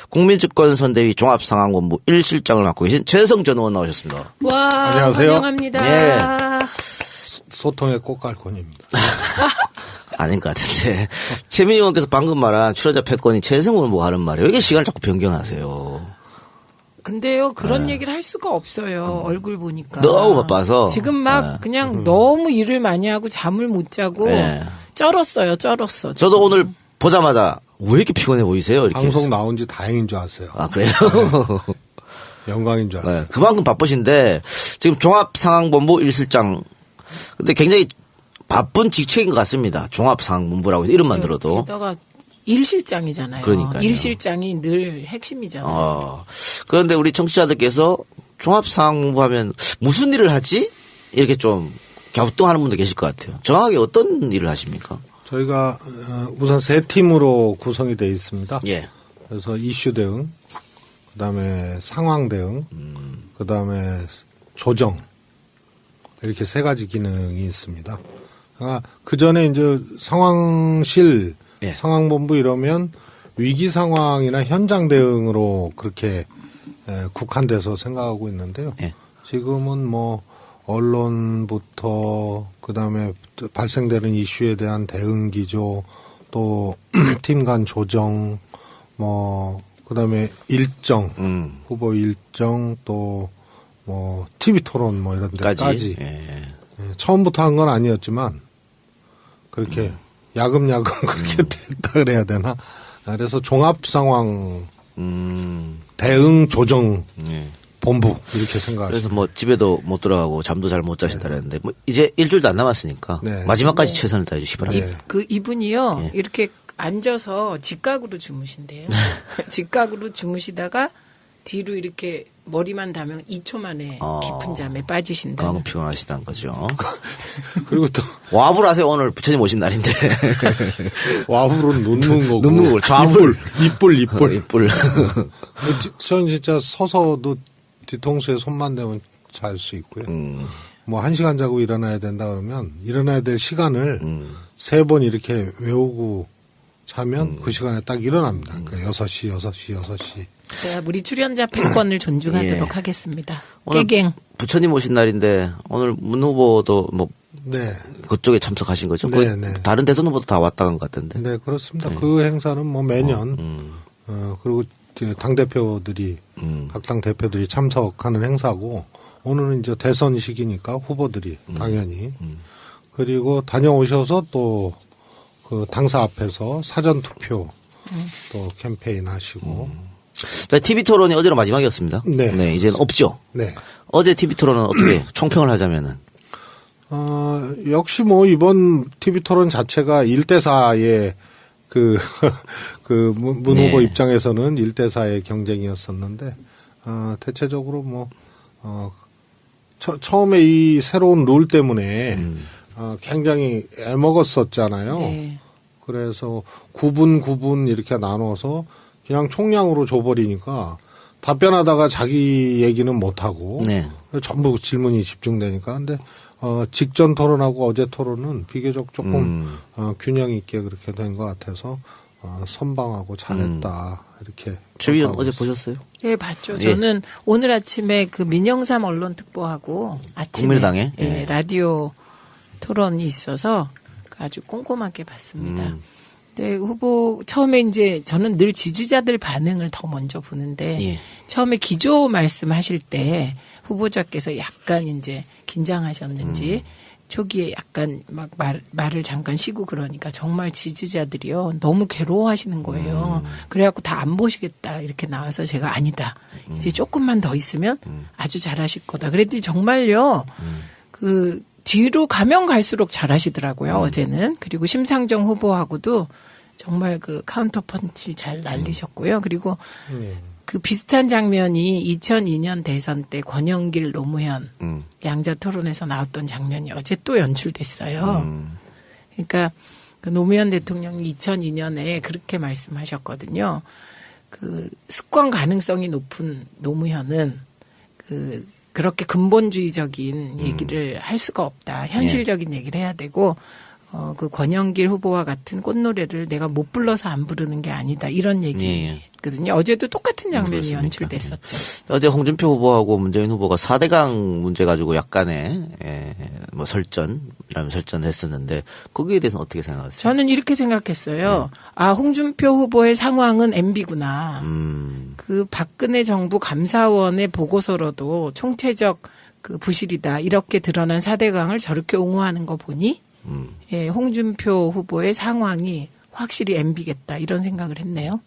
국민주권선대위 종합상황본부 1실장을 맡고 계신 최혜성 전 의원 나오셨습니다. 와, 안녕하세요. 환영합니다. 예. 소통의 꽃갈콘입니다. 아닌 것 같은데. 최민희 의원께서 방금 말한 출연자 패권이 최혜성 의원 보고 하는 말이에요. 이게 시간을 자꾸 변경하세요. 근데요, 그런 얘기를 할 수가 없어요. 얼굴 보니까. 너무 바빠서. 지금 막 그냥 너무 일을 많이 하고 잠을 못 자고 쩔었어요. 저도 오늘 보자마자 왜 이렇게 피곤해 보이세요? 이렇게. 방송 나온 지 다행인 줄 아세요. 아, 그래요? 영광인 줄 아세요. 네, 그만큼 바쁘신데 지금 종합상황본부 1실장 근데 굉장히 바쁜 직책인 것 같습니다. 종합상황본부라고 해서 이름만 들어도. 게다가 일실장이잖아요. 그러니까요. 일실장이 늘 핵심이잖아요. 그런데 우리 청취자들께서 종합상황본부 하면 무슨 일을 하지? 이렇게 좀 갸우뚱하는 분도 계실 것 같아요. 정확하게 어떤 일을 하십니까? 저희가 우선 세 팀으로 구성이 되어 있습니다. 예. 그래서 이슈 대응, 그다음에 상황 대응, 그다음에 조정 이렇게 세 가지 기능이 있습니다. 그 전에 이제 상황실, 예. 상황본부 이러면 위기 상황이나 현장 대응으로 그렇게 국한돼서 생각하고 있는데요. 예. 지금은 뭐 언론부터 그다음에 발생되는 이슈에 대한 대응 기조 또 팀 간 조정 뭐 그다음에 일정 후보 일정 또 뭐 TV 토론 뭐 이런 데까지 예. 처음부터 한 건 아니었지만 그렇게 야금야금 그렇게 됐다 그래야 되나? 그래서 종합 상황 대응 조정 예. 본부 이렇게 생각하시면 그래서 뭐 집에도 못 들어가고 잠도 잘 못 자신다 그랬는데 뭐 이제 일주일도 안 남았으니까 네. 마지막까지 최선을 다해 주시기 바랍니다. 이분이요, 이렇게 앉아서 직각으로 주무신대요. 직각으로 주무시다가 뒤로 이렇게 머리만 닿으면 2초 만에 깊은 잠에 빠지신다. 너무 피곤하시다는 거죠. 그리고 또 와불 하세요. 오늘 부처님 오신 날인데. 와불은 눕는 거고 눕는 거 좌불. 이뿔 이뿔. 전 진짜 서서도 뒤통수에 손만 대면 잘 수 있고요. 뭐 1시간 자고 일어나야 된다 그러면 일어나야 될 시간을 3번 이렇게 외우고 자면 그 시간에 딱 일어납니다. 그러니까 6시. 제가 우리 출연자 패권을 존중하도록 예. 하겠습니다. 오늘 깨갱. 부처님 오신 날인데 오늘 문 후보도 뭐 네. 그쪽에 참석하신 거죠? 네, 네. 다른 대선 후보도 다 왔다 간 것 같은데. 네, 그렇습니다. 그 행사는 뭐 매년 그리고 당 대표들이 각 당 대표들이 참석하는 행사고 오늘은 이제 대선 시기니까 후보들이 당연히 그리고 다녀오셔서 또 그 당사 앞에서 사전 투표 또 캠페인 하시고 자, TV 토론이 어제로 마지막이었습니다. 네. 이제는 없죠. 네. 어제 TV 토론은 어떻게 총평을 하자면은 역시 뭐 이번 TV 토론 자체가 1대4의 문 후보 네. 입장에서는 1대4의 경쟁이었었는데, 대체적으로 뭐, 처음에 이 새로운 룰 때문에, 굉장히 애먹었었잖아요. 네. 그래서 9분 이렇게 나눠서 그냥 총량으로 줘버리니까 답변하다가 자기 얘기는 못하고, 네. 전부 질문이 집중되니까. 근데, 직전 토론하고 어제 토론은 비교적 조금, 균형 있게 그렇게 된 것 같아서, 선방하고 잘했다. 이렇게. 최 위원 평가하고 어제 있습니다. 보셨어요? 네, 봤죠. 예. 저는 오늘 아침에 그 민영삼 언론 특보하고 아침에 국민의당에? 예, 예. 라디오 토론이 있어서 아주 꼼꼼하게 봤습니다. 네, 후보 처음에 이제 저는 늘 지지자들 반응을 더 먼저 보는데 예. 처음에 기조 말씀하실 때 후보자께서 약간 이제 긴장하셨는지 초기에 약간 막 말을 잠깐 쉬고 그러니까 정말 지지자들이요 너무 괴로워하시는 거예요. 그래갖고 다 안 보시겠다 이렇게 나와서 제가 아니다. 이제 조금만 더 있으면 아주 잘하실 거다. 그랬더니 정말요 그 뒤로 가면 갈수록 잘하시더라고요 어제는. 그리고 심상정 후보하고도 정말 그 카운터 펀치 잘 날리셨고요. 그리고 그 비슷한 장면이 2002년 대선 때 권영길 노무현 양자 토론에서 나왔던 장면이 어제 또 연출됐어요. 그러니까 그 노무현 대통령이 2002년에 그렇게 말씀하셨거든요. 그 습관 가능성이 높은 노무현은 그렇게 근본주의적인 얘기를 할 수가 없다. 현실적인 얘기를 해야 되고 그 권영길 후보와 같은 꽃노래를 내가 못 불러서 안 부르는 게 아니다. 이런 얘기거든요. 어제도 똑같은 장면이 그렇습니까? 연출됐었죠. 어제 홍준표 후보하고 문재인 후보가 4대강 문제 가지고 약간의 뭐 설전했었는데 거기에 대해서는 어떻게 생각하세요? 저는 이렇게 생각했어요. 아, 홍준표 후보의 상황은 MB구나. 그 박근혜 정부 감사원의 보고서로도 총체적 그 부실이다. 이렇게 드러난 4대강을 저렇게 옹호하는 거 보니 예, 홍준표 후보의 상황이 확실히 MB겠다. 이런 생각을 했네요.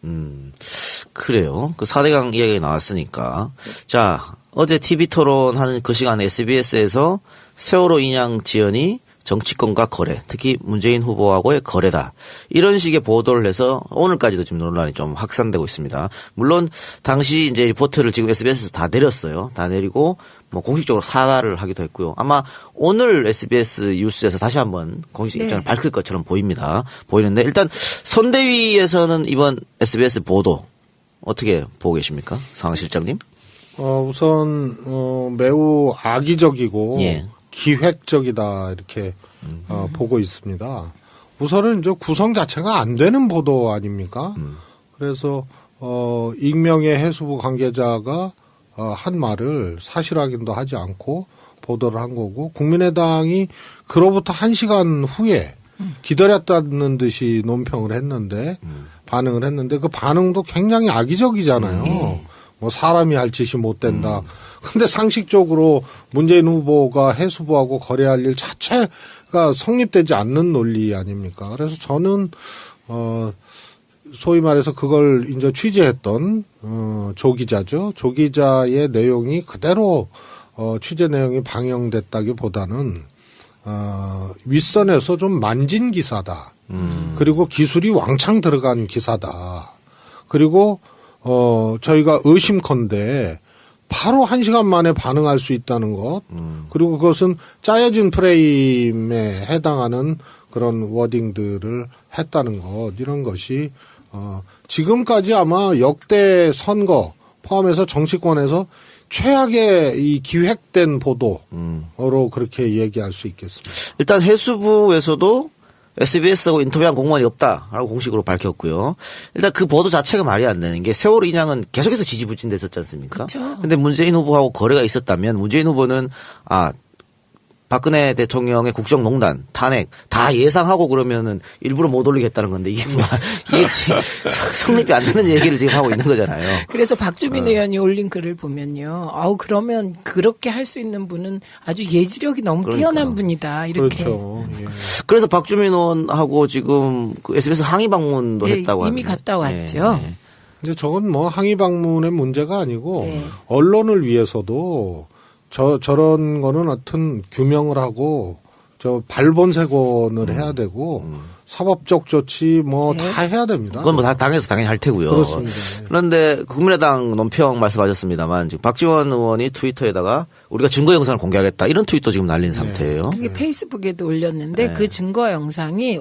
그래요. 그 4대강 이야기가 나왔으니까. 자, 어제 TV 토론하는 그 시간에 SBS에서 세월호 인양 지연이 정치권과 거래, 특히 문재인 후보하고의 거래다. 이런 식의 보도를 해서 오늘까지도 지금 논란이 좀 확산되고 있습니다. 물론 당시 이제 리포트를 지금 SBS에서 다 내렸어요. 다 내리고 뭐 공식적으로 사과를 하기도 했고요. 아마 오늘 SBS 뉴스에서 다시 한번 공식 입장을 밝힐 것처럼 보이는데 일단 선대위에서는 이번 SBS 보도 어떻게 보고 계십니까? 상황 실장님? 우선 매우 악의적이고 예. 기획적이다 이렇게 보고 있습니다. 우선은 이제 구성 자체가 안 되는 보도 아닙니까? 그래서 익명의 해수부 관계자가 한 말을 사실 확인도 하지 않고 보도를 한 거고 국민의당이 그로부터 1시간 후에 기다렸다는 듯이 논평을 했는데 반응을 했는데 그 반응도 굉장히 악의적이잖아요. 뭐 사람이 할 짓이 못 된다. 근데 상식적으로 문재인 후보가 해수부하고 거래할 일 자체가 성립되지 않는 논리 아닙니까? 그래서 저는 소위 말해서 그걸 이제 취재했던 조 기자죠. 조 기자의 내용이 그대로 취재 내용이 방영됐다기보다는 윗선에서 좀 만진 기사다. 그리고 기술이 왕창 들어간 기사다. 그리고 저희가 의심컨대 바로 1시간 만에 반응할 수 있다는 것. 그리고 그것은 짜여진 프레임에 해당하는 그런 워딩들을 했다는 것. 이런 것이 지금까지 아마 역대 선거 포함해서 정치권에서 최악의 이 기획된 보도로 그렇게 얘기할 수 있겠습니다. 일단 해수부에서도 SBS하고 인터뷰한 공무원이 없다라고 공식으로 밝혔고요. 일단 그 보도 자체가 말이 안 되는 게 세월호 인양은 계속해서 지지부진됐었지 않습니까? 그렇죠. 근데 문재인 후보하고 거래가 있었다면 문재인 후보는 박근혜 대통령의 국정농단, 탄핵 다 예상하고 그러면은 일부러 못 올리겠다는 건데 이게 성립이 안 되는 얘기를 지금 하고 있는 거잖아요. 그래서 박주민 의원이 올린 글을 보면요. 그러면 그렇게 할 수 있는 분은 아주 예지력이 너무 뛰어난 분이다. 이렇게. 그렇죠. 예. 그래서 박주민 의원하고 지금 그 SBS 항의 방문도 했다고 이미 하는데. 갔다 왔죠. 근데 저건 뭐 항의 방문의 문제가 아니고 언론을 위해서도 저런 거는 하여튼 규명을 하고 발본색원을 해야 되고 사법적 조치 뭐 다 해야 됩니다. 그건 뭐 다 당에서 당연히 할 테고요. 그렇습니다. 그런데 국민의당 논평 말씀하셨습니다만 지금 박지원 의원이 트위터에다가 우리가 증거 영상을 공개하겠다 이런 트윗도 지금 날린 상태예요. 그게 페이스북에도 올렸는데 그 증거 영상이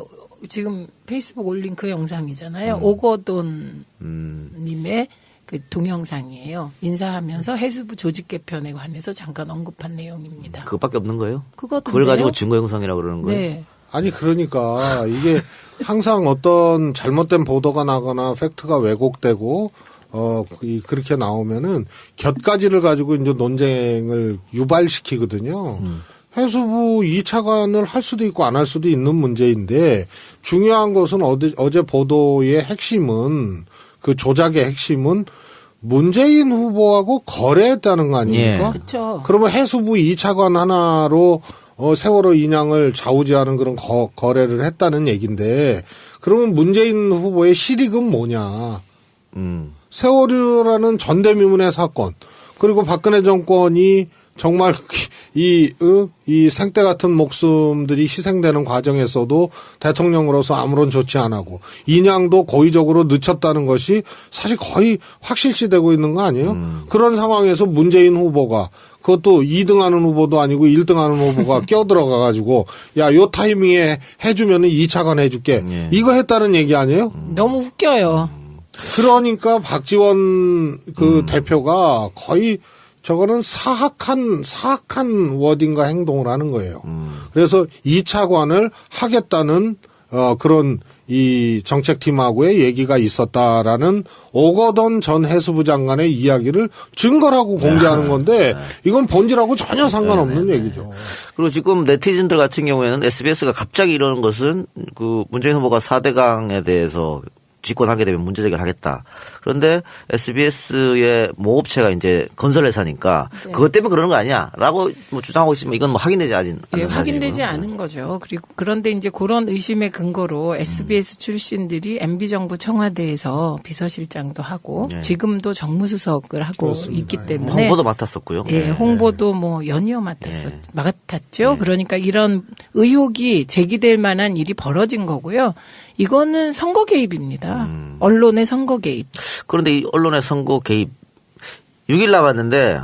지금 페이스북 올린 그 영상이잖아요. 오거돈 님의 그 동영상이에요. 인사하면서 해수부 조직 개편에 관해서 잠깐 언급한 내용입니다. 그것밖에 없는 거예요? 그걸 가지고 증거 영상이라고 그러는 거예요? 네. 아니 그러니까 이게 항상 어떤 잘못된 보도가 나거나 팩트가 왜곡되고 그렇게 나오면은 곁가지를 가지고 이제 논쟁을 유발시키거든요. 해수부 2차관을 할 수도 있고 안 할 수도 있는 문제인데 중요한 것은 어제 보도의 핵심은 그 조작의 핵심은 문재인 후보하고 거래했다는 거 아닙니까? 예. 그렇죠. 그러면 해수부 2차관 하나로 세월호 인양을 좌우지하는 그런 거래를 했다는 얘기인데 그러면 문재인 후보의 실익은 뭐냐? 세월호라는 전대미문의 사건 그리고 박근혜 정권이 정말 이 생떼 같은 목숨들이 희생되는 과정에서도 대통령으로서 아무런 조치 안 하고 인양도 고의적으로 늦췄다는 것이 사실 거의 확실시되고 있는 거 아니에요? 그런 상황에서 문재인 후보가 그것도 2등하는 후보도 아니고 1등하는 후보가 껴들어가 가지고 야, 요 타이밍에 해주면은 2차관 해줄게. 예. 이거 했다는 얘기 아니에요? 너무 웃겨요. 그러니까 박지원 그 대표가 거의 저거는 사악한 워딩과 행동을 하는 거예요. 그래서 2차관을 하겠다는 그런 이 정책팀하고의 얘기가 있었다라는 오거돈 전 해수부 장관의 이야기를 증거라고 공개하는 건데 이건 본질하고 전혀 상관없는 얘기죠. 그리고 지금 네티즌들 같은 경우에는 SBS가 갑자기 이러는 것은 그 문재인 후보가 4대강에 대해서 집권하게 되면 문제제기를 하겠다. 그런데 SBS의 모업체가 이제 건설회사니까 네. 그것 때문에 그러는 거 아니야라고 뭐 주장하고 있으면 이건 뭐 확인되지 않은 예, 확인되지 않은 거죠. 그리고 그런데 이제 그런 의심의 근거로 SBS 출신들이 MB정부 청와대에서 비서실장도 하고 네. 지금도 정무수석을 하고 그렇습니다. 있기 때문에 홍보도 맡았었고요. 예, 홍보도 뭐 연이어 맡았죠. 그러니까 이런 의혹이 제기될 만한 일이 벌어진 거고요. 이거는 선거 개입입니다. 언론의 선거 개입. 그런데 이 언론의 선거 개입 6일 남았는데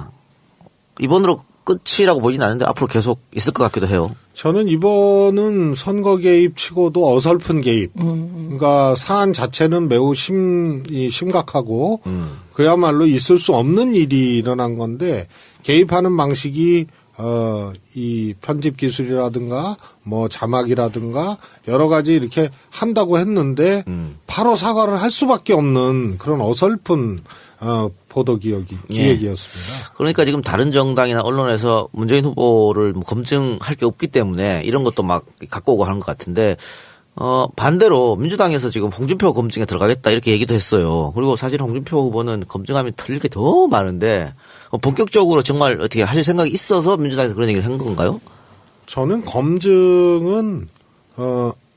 이번으로 끝이라고 보진 않는데 앞으로 계속 있을 것 같기도 해요. 저는 이번은 선거 개입 치고도 어설픈 개입. 그러니까 사안 자체는 매우 심각하고 그야말로 있을 수 없는 일이 일어난 건데 개입하는 방식이 이 편집 기술이라든가 뭐 자막이라든가 여러 가지 이렇게 한다고 했는데 바로 사과를 할 수밖에 없는 그런 어설픈 보도 기획이었습니다. 그러니까 지금 다른 정당이나 언론에서 문재인 후보를 뭐 검증할 게 없기 때문에 이런 것도 막 갖고 오고 하는 것 같은데 반대로 민주당에서 지금 홍준표 검증에 들어가겠다 이렇게 얘기도 했어요. 그리고 사실 홍준표 후보는 검증하면 틀릴 게 더 많은데 본격적으로 정말 어떻게 할 생각이 있어서 민주당에서 그런 얘기를 한 건가요? 저는 검증은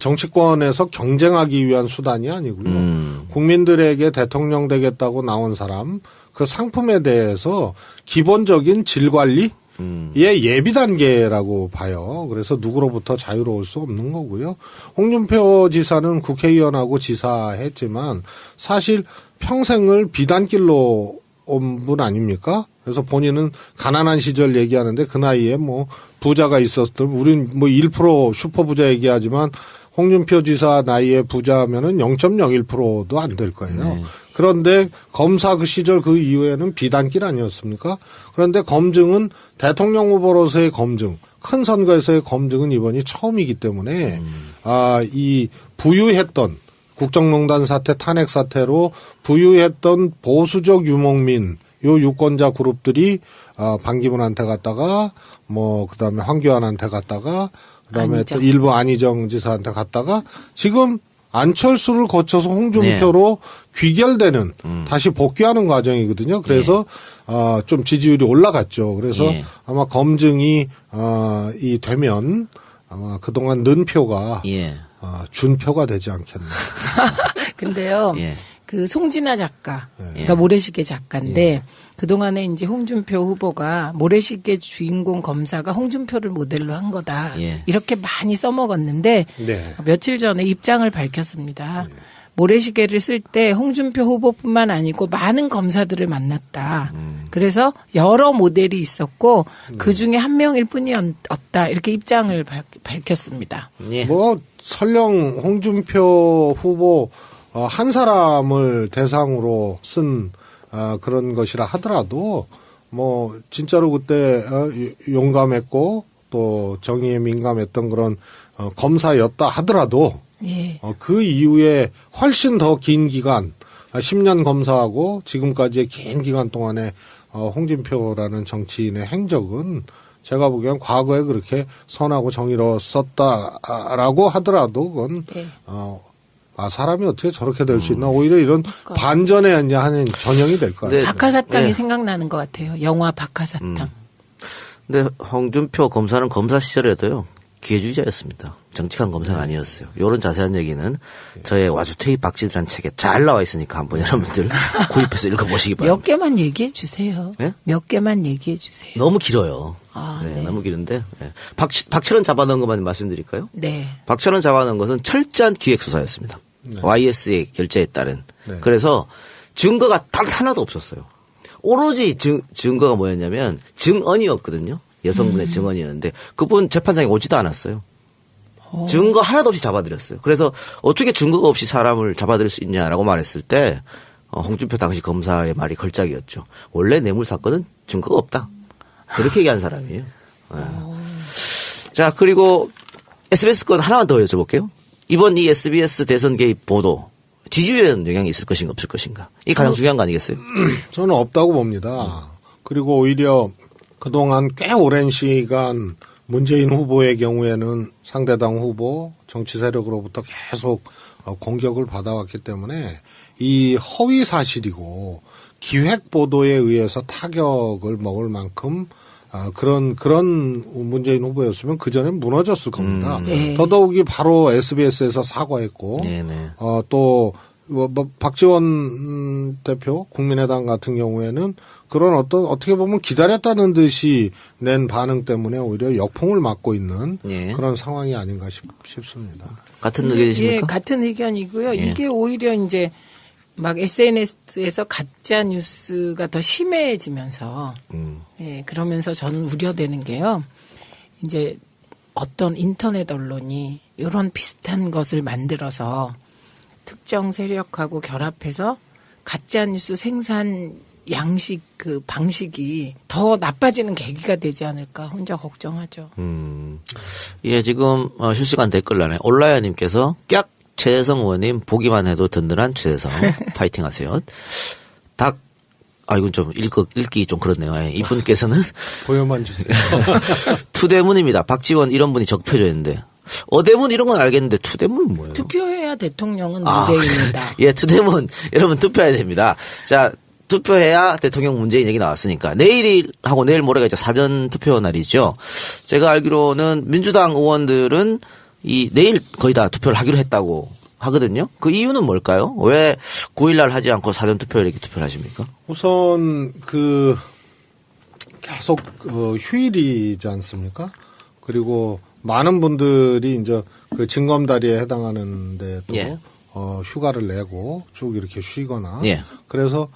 정치권에서 경쟁하기 위한 수단이 아니고요. 국민들에게 대통령 되겠다고 나온 사람 그 상품에 대해서 기본적인 질 관리 의 예비 단계라고 봐요. 그래서 누구로부터 자유로울 수 없는 거고요. 홍준표 지사는 국회의원하고 지사했지만 사실 평생을 비단길로 온 분 아닙니까? 그래서 본인은 가난한 시절 얘기하는데 그 나이에 뭐 부자가 있었던 우린 뭐 1% 슈퍼 부자 얘기하지만 홍준표 지사 나이에 부자면은 0.01%도 안 될 거예요. 네. 그런데 검사 그 시절 그 이후에는 비단길 아니었습니까? 그런데 검증은 대통령 후보로서의 검증, 큰 선거에서의 검증은 이번이 처음이기 때문에 이 부유했던 국정농단 사태, 탄핵 사태로 부유했던 보수적 유목민 요 유권자 그룹들이 반기문한테 갔다가 뭐 그다음에 황교안한테 갔다가 그다음에 또 일부 안희정 지사한테 갔다가 지금 안철수를 거쳐서 홍준표로 귀결되는 다시 복귀하는 과정이거든요. 그래서 좀 지지율이 올라갔죠. 그래서 아마 검증이 이 되면 아마 그동안 는 표가 준 표가 되지 않겠나. 근데요. 그 송진아 작가, 그러니까 모래시계 작가인데 그동안에 이제 홍준표 후보가 모래시계 주인공 검사가 홍준표를 모델로 한 거다. 이렇게 많이 써먹었는데 며칠 전에 입장을 밝혔습니다. 모래시계를 쓸 때 홍준표 후보뿐만 아니고 많은 검사들을 만났다. 그래서 여러 모델이 있었고 그중에 한 명일 뿐이었다. 이렇게 입장을 밝혔습니다. 뭐 설령 홍준표 후보 한 사람을 대상으로 쓴 그런 것이라 하더라도 뭐 진짜로 그때 용감했고 또 정의에 민감했던 그런 검사였다 하더라도 그 이후에 훨씬 더 긴 기간 10년 검사하고 지금까지의 긴 기간 동안에 홍준표라는 정치인의 행적은 제가 보기엔 과거에 그렇게 선하고 정의로웠었다라고 하더라도 그건 사람이 어떻게 저렇게 될 수 있나 오히려 이런 반전에 하는 전형이 될 것 같아요. 박하사탕이 생각나는 것 같아요. 영화 박하사탕. 근데 홍준표 검사는 검사 시절에도요. 기회주의자였습니다. 정직한 검사가 아니었어요. 이런 자세한 얘기는 저의 와주테이 박지들한 책에 잘 나와 있으니까 한번 여러분들 구입해서 읽어보시기 바랍니다. 몇 개만 얘기해 주세요. 네? 몇 개만 얘기해 주세요. 너무 길어요. 네. 너무 길은데 박철원 잡아넣은 것만 말씀드릴까요? 네. 박철원 잡아넣은 것은 철저한 기획수사였습니다. YS의 결재에 따른. 그래서 증거가 단 하나도 없었어요. 오로지 증거가 뭐였냐면 증언이었거든요. 여성분의 증언이었는데 그분 재판장에 오지도 않았어요. 증거 하나도 없이 잡아들였어요. 그래서 어떻게 증거가 없이 사람을 잡아들일 수 있냐라고 말했을 때 홍준표 당시 검사의 말이 걸작이었죠. 원래 뇌물 사건은 증거가 없다. 그렇게 얘기한 사람이에요. 네. 자, 그리고 SBS 건 하나만 더 여쭤볼게요. 이번 이 SBS 대선 개입 보도 지지율에는 영향이 있을 것인가 없을 것인가? 이게 가장 중요한 거 아니겠어요? 저는 없다고 봅니다. 그리고 오히려 그동안 꽤 오랜 시간 문재인 후보의 경우에는 상대당 후보 정치 세력으로부터 계속 공격을 받아왔기 때문에 이 허위 사실이고 기획 보도에 의해서 타격을 먹을 만큼 그런 문재인 후보였으면 그 전에 무너졌을 겁니다. 네. 더더욱이 바로 SBS에서 사과했고 네네. 또 박지원 대표 국민의당 같은 경우에는 그런 어떻게 보면 기다렸다는 듯이 낸 반응 때문에 오히려 역풍을 맞고 있는 예. 그런 상황이 아닌가 싶습니다. 같은 의견이십니까? 예, 같은 의견이고요. 예. 이게 오히려 이제 막 SNS에서 가짜 뉴스가 더 심해지면서 예, 그러면서 저는 우려되는 게요. 이제 어떤 인터넷 언론이 이런 비슷한 것을 만들어서 특정 세력하고 결합해서 가짜 뉴스 생산 양식 그 방식이 더 나빠지는 계기가 되지 않을까 혼자 걱정하죠. 예, 지금 실시간 댓글란에 올라야님께서 깍 최대성 의원님 보기만 해도 든든한 최대성 파이팅 하세요. 이건 좀 읽기 좀 그렇네요. 예, 이분께서는 보여만 주세요. 투대문입니다. 박지원 이런 분이 적폐줘야 했는데 어대문 이런 건 알겠는데 투대문은 뭐예요? 투표해야 대통령은 문재인이다. 예, 투대문 여러분 투표해야 됩니다. 자, 투표해야 대통령 문재인 얘기 나왔으니까 내일하고 내일 모레가 이제 사전 투표 날이죠. 제가 알기로는 민주당 의원들은 이 내일 거의 다 투표를 하기로 했다고 하거든요. 그 이유는 뭘까요? 왜 9일날 하지 않고 사전 투표를 이렇게 투표를 하십니까? 우선 계속 휴일이지 않습니까? 그리고 많은 분들이 이제 그 징검다리에 해당하는데 또 예. 휴가를 내고 쭉 이렇게 쉬거나 예. 그래서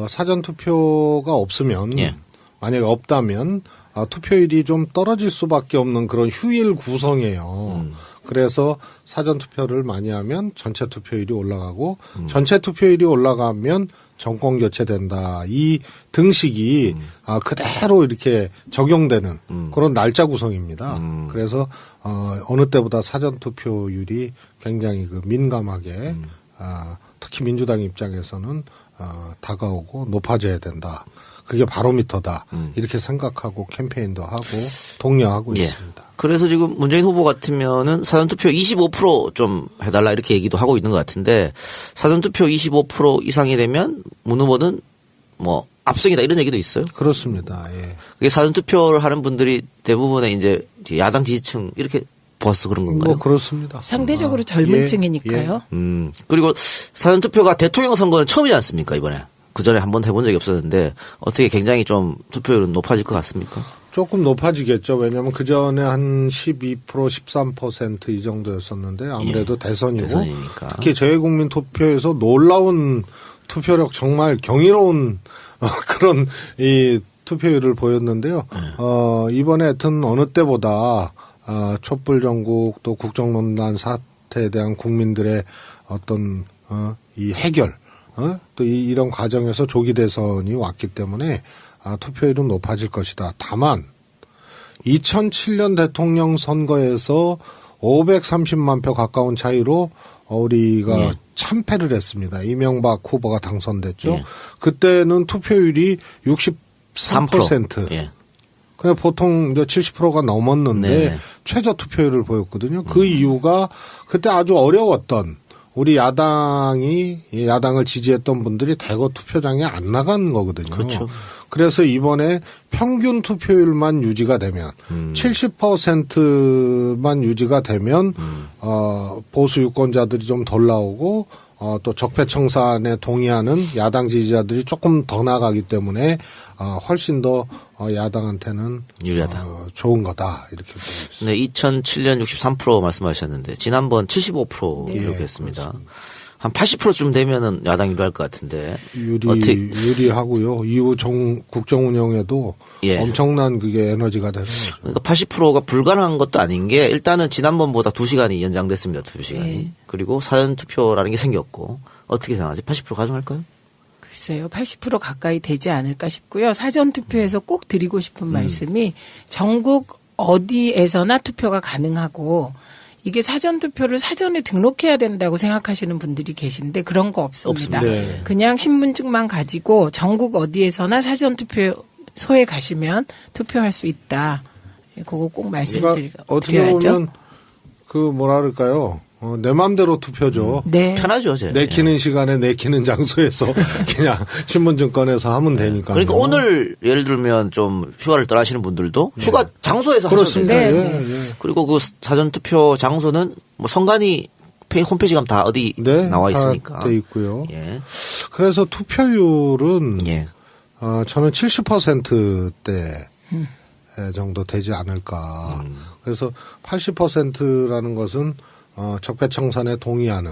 사전 투표가 없으면 예. 만약에 없다면 투표율이 좀 떨어질 수밖에 없는 그런 휴일 구성이에요. 그래서 사전 투표를 많이 하면 전체 투표율이 올라가고 전체 투표율이 올라가면 정권 교체된다. 이 등식이 그대로 이렇게 적용되는 그런 날짜 구성입니다. 그래서 어느 때보다 사전 투표율이 굉장히 민감하게 특히 민주당 입장에서는 다가오고 높아져야 된다. 그게 바로미터다. 이렇게 생각하고 캠페인도 하고 독려하고 예. 있습니다. 그래서 지금 문재인 후보 같으면은 사전투표 25%좀 해달라 이렇게 얘기도 하고 있는 것 같은데 사전투표 25% 이상이 되면 문 후보는 뭐 압승이다 이런 얘기도 있어요. 그렇습니다. 예. 그게 사전투표를 하는 분들이 대부분의 이제 야당 지지층 이렇게 보아서 그런 건가요? 뭐 그렇습니다. 상대적으로 젊은 예, 층이니까요. 그리고 사전투표가 대통령 선거는 처음이지 않습니까 이번에? 그 전에 한번 해본 적이 없었는데 어떻게 굉장히 좀 투표율은 높아질 것 같습니까? 조금 높아지겠죠. 왜냐하면 그 전에 한 12%, 13% 이 정도였었는데 아무래도 대선이고 대선이니까. 특히 재외국민 투표에서 놀라운 투표력 정말 경이로운 그런 이 투표율을 보였는데요. 이번에 하여튼 어느 때보다 촛불 전국 또 국정농단 사태에 대한 국민들의 어떤 이 해결 또 이런 과정에서 조기 대선이 왔기 때문에 투표율은 높아질 것이다. 다만 2007년 대통령 선거에서 530만 표 가까운 차이로 우리가 참패를 했습니다. 이명박 후보가 당선됐죠. 예. 그때는 투표율이 63%. 예. 그냥 보통 이제 70%가 넘었는데 네. 최저 투표율을 보였거든요. 그 이유가 그때 아주 어려웠던 우리 야당을 지지했던 분들이 대거 투표장에 안 나간 거거든요. 그렇죠. 그래서 이번에 평균 투표율만 유지가 되면 70%만 유지가 되면 보수 유권자들이 좀 덜 나오고 또 적폐청산에 동의하는 야당 지지자들이 조금 더 나가기 때문에 훨씬 더 야당한테는 유리하다. 좋은 거다 이렇게 보고 있습니다. 네, 2007년 63% 말씀하셨는데 지난번 75% 네, 기록했습니다. 한 80%쯤 되면은 야당 유리할 것 같은데 유리하고요. 이후 국정 운영에도 예. 엄청난 그게 에너지가 되는 거죠. 그러니까 80%가 불가능한 것도 아닌 게 일단은 지난번보다 2시간이 연장됐습니다. 투표 시간이. 예. 그리고 사전 투표라는 게 생겼고 어떻게 생각하지? 80% 가능할까요? 글쎄요, 80% 가까이 되지 않을까 싶고요. 사전투표에서 꼭 드리고 싶은 말씀이 전국 어디에서나 투표가 가능하고 이게 사전투표를 사전에 등록해야 된다고 생각하시는 분들이 계신데 그런 거 없습니다. 네. 그냥 신분증만 가지고 전국 어디에서나 사전투표소에 가시면 투표할 수 있다. 그거 꼭 그러니까 어떻게 말씀드려야죠. 보면 그 뭐라 그럴까요? 내 마음대로 투표죠. 네. 편하죠, 제. 내키는 시간에 내키는 장소에서 그냥 신분증 꺼내서 하면 되니까. 그러니까 오늘 예를 들면 좀 휴가를 떠나시는 분들도 휴가 장소에서 하셔도 그렇습니다. 돼요. 네, 예, 네. 예. 그리고 그 사전투표 장소는 뭐 선관위 홈페이지 가면 다 어디 네, 나와 있으니까. 다 돼 있고요. 예. 그래서 투표율은 예. 저는 70%대 정도 되지 않을까. 그래서 80%라는 것은 적폐청산에 동의하는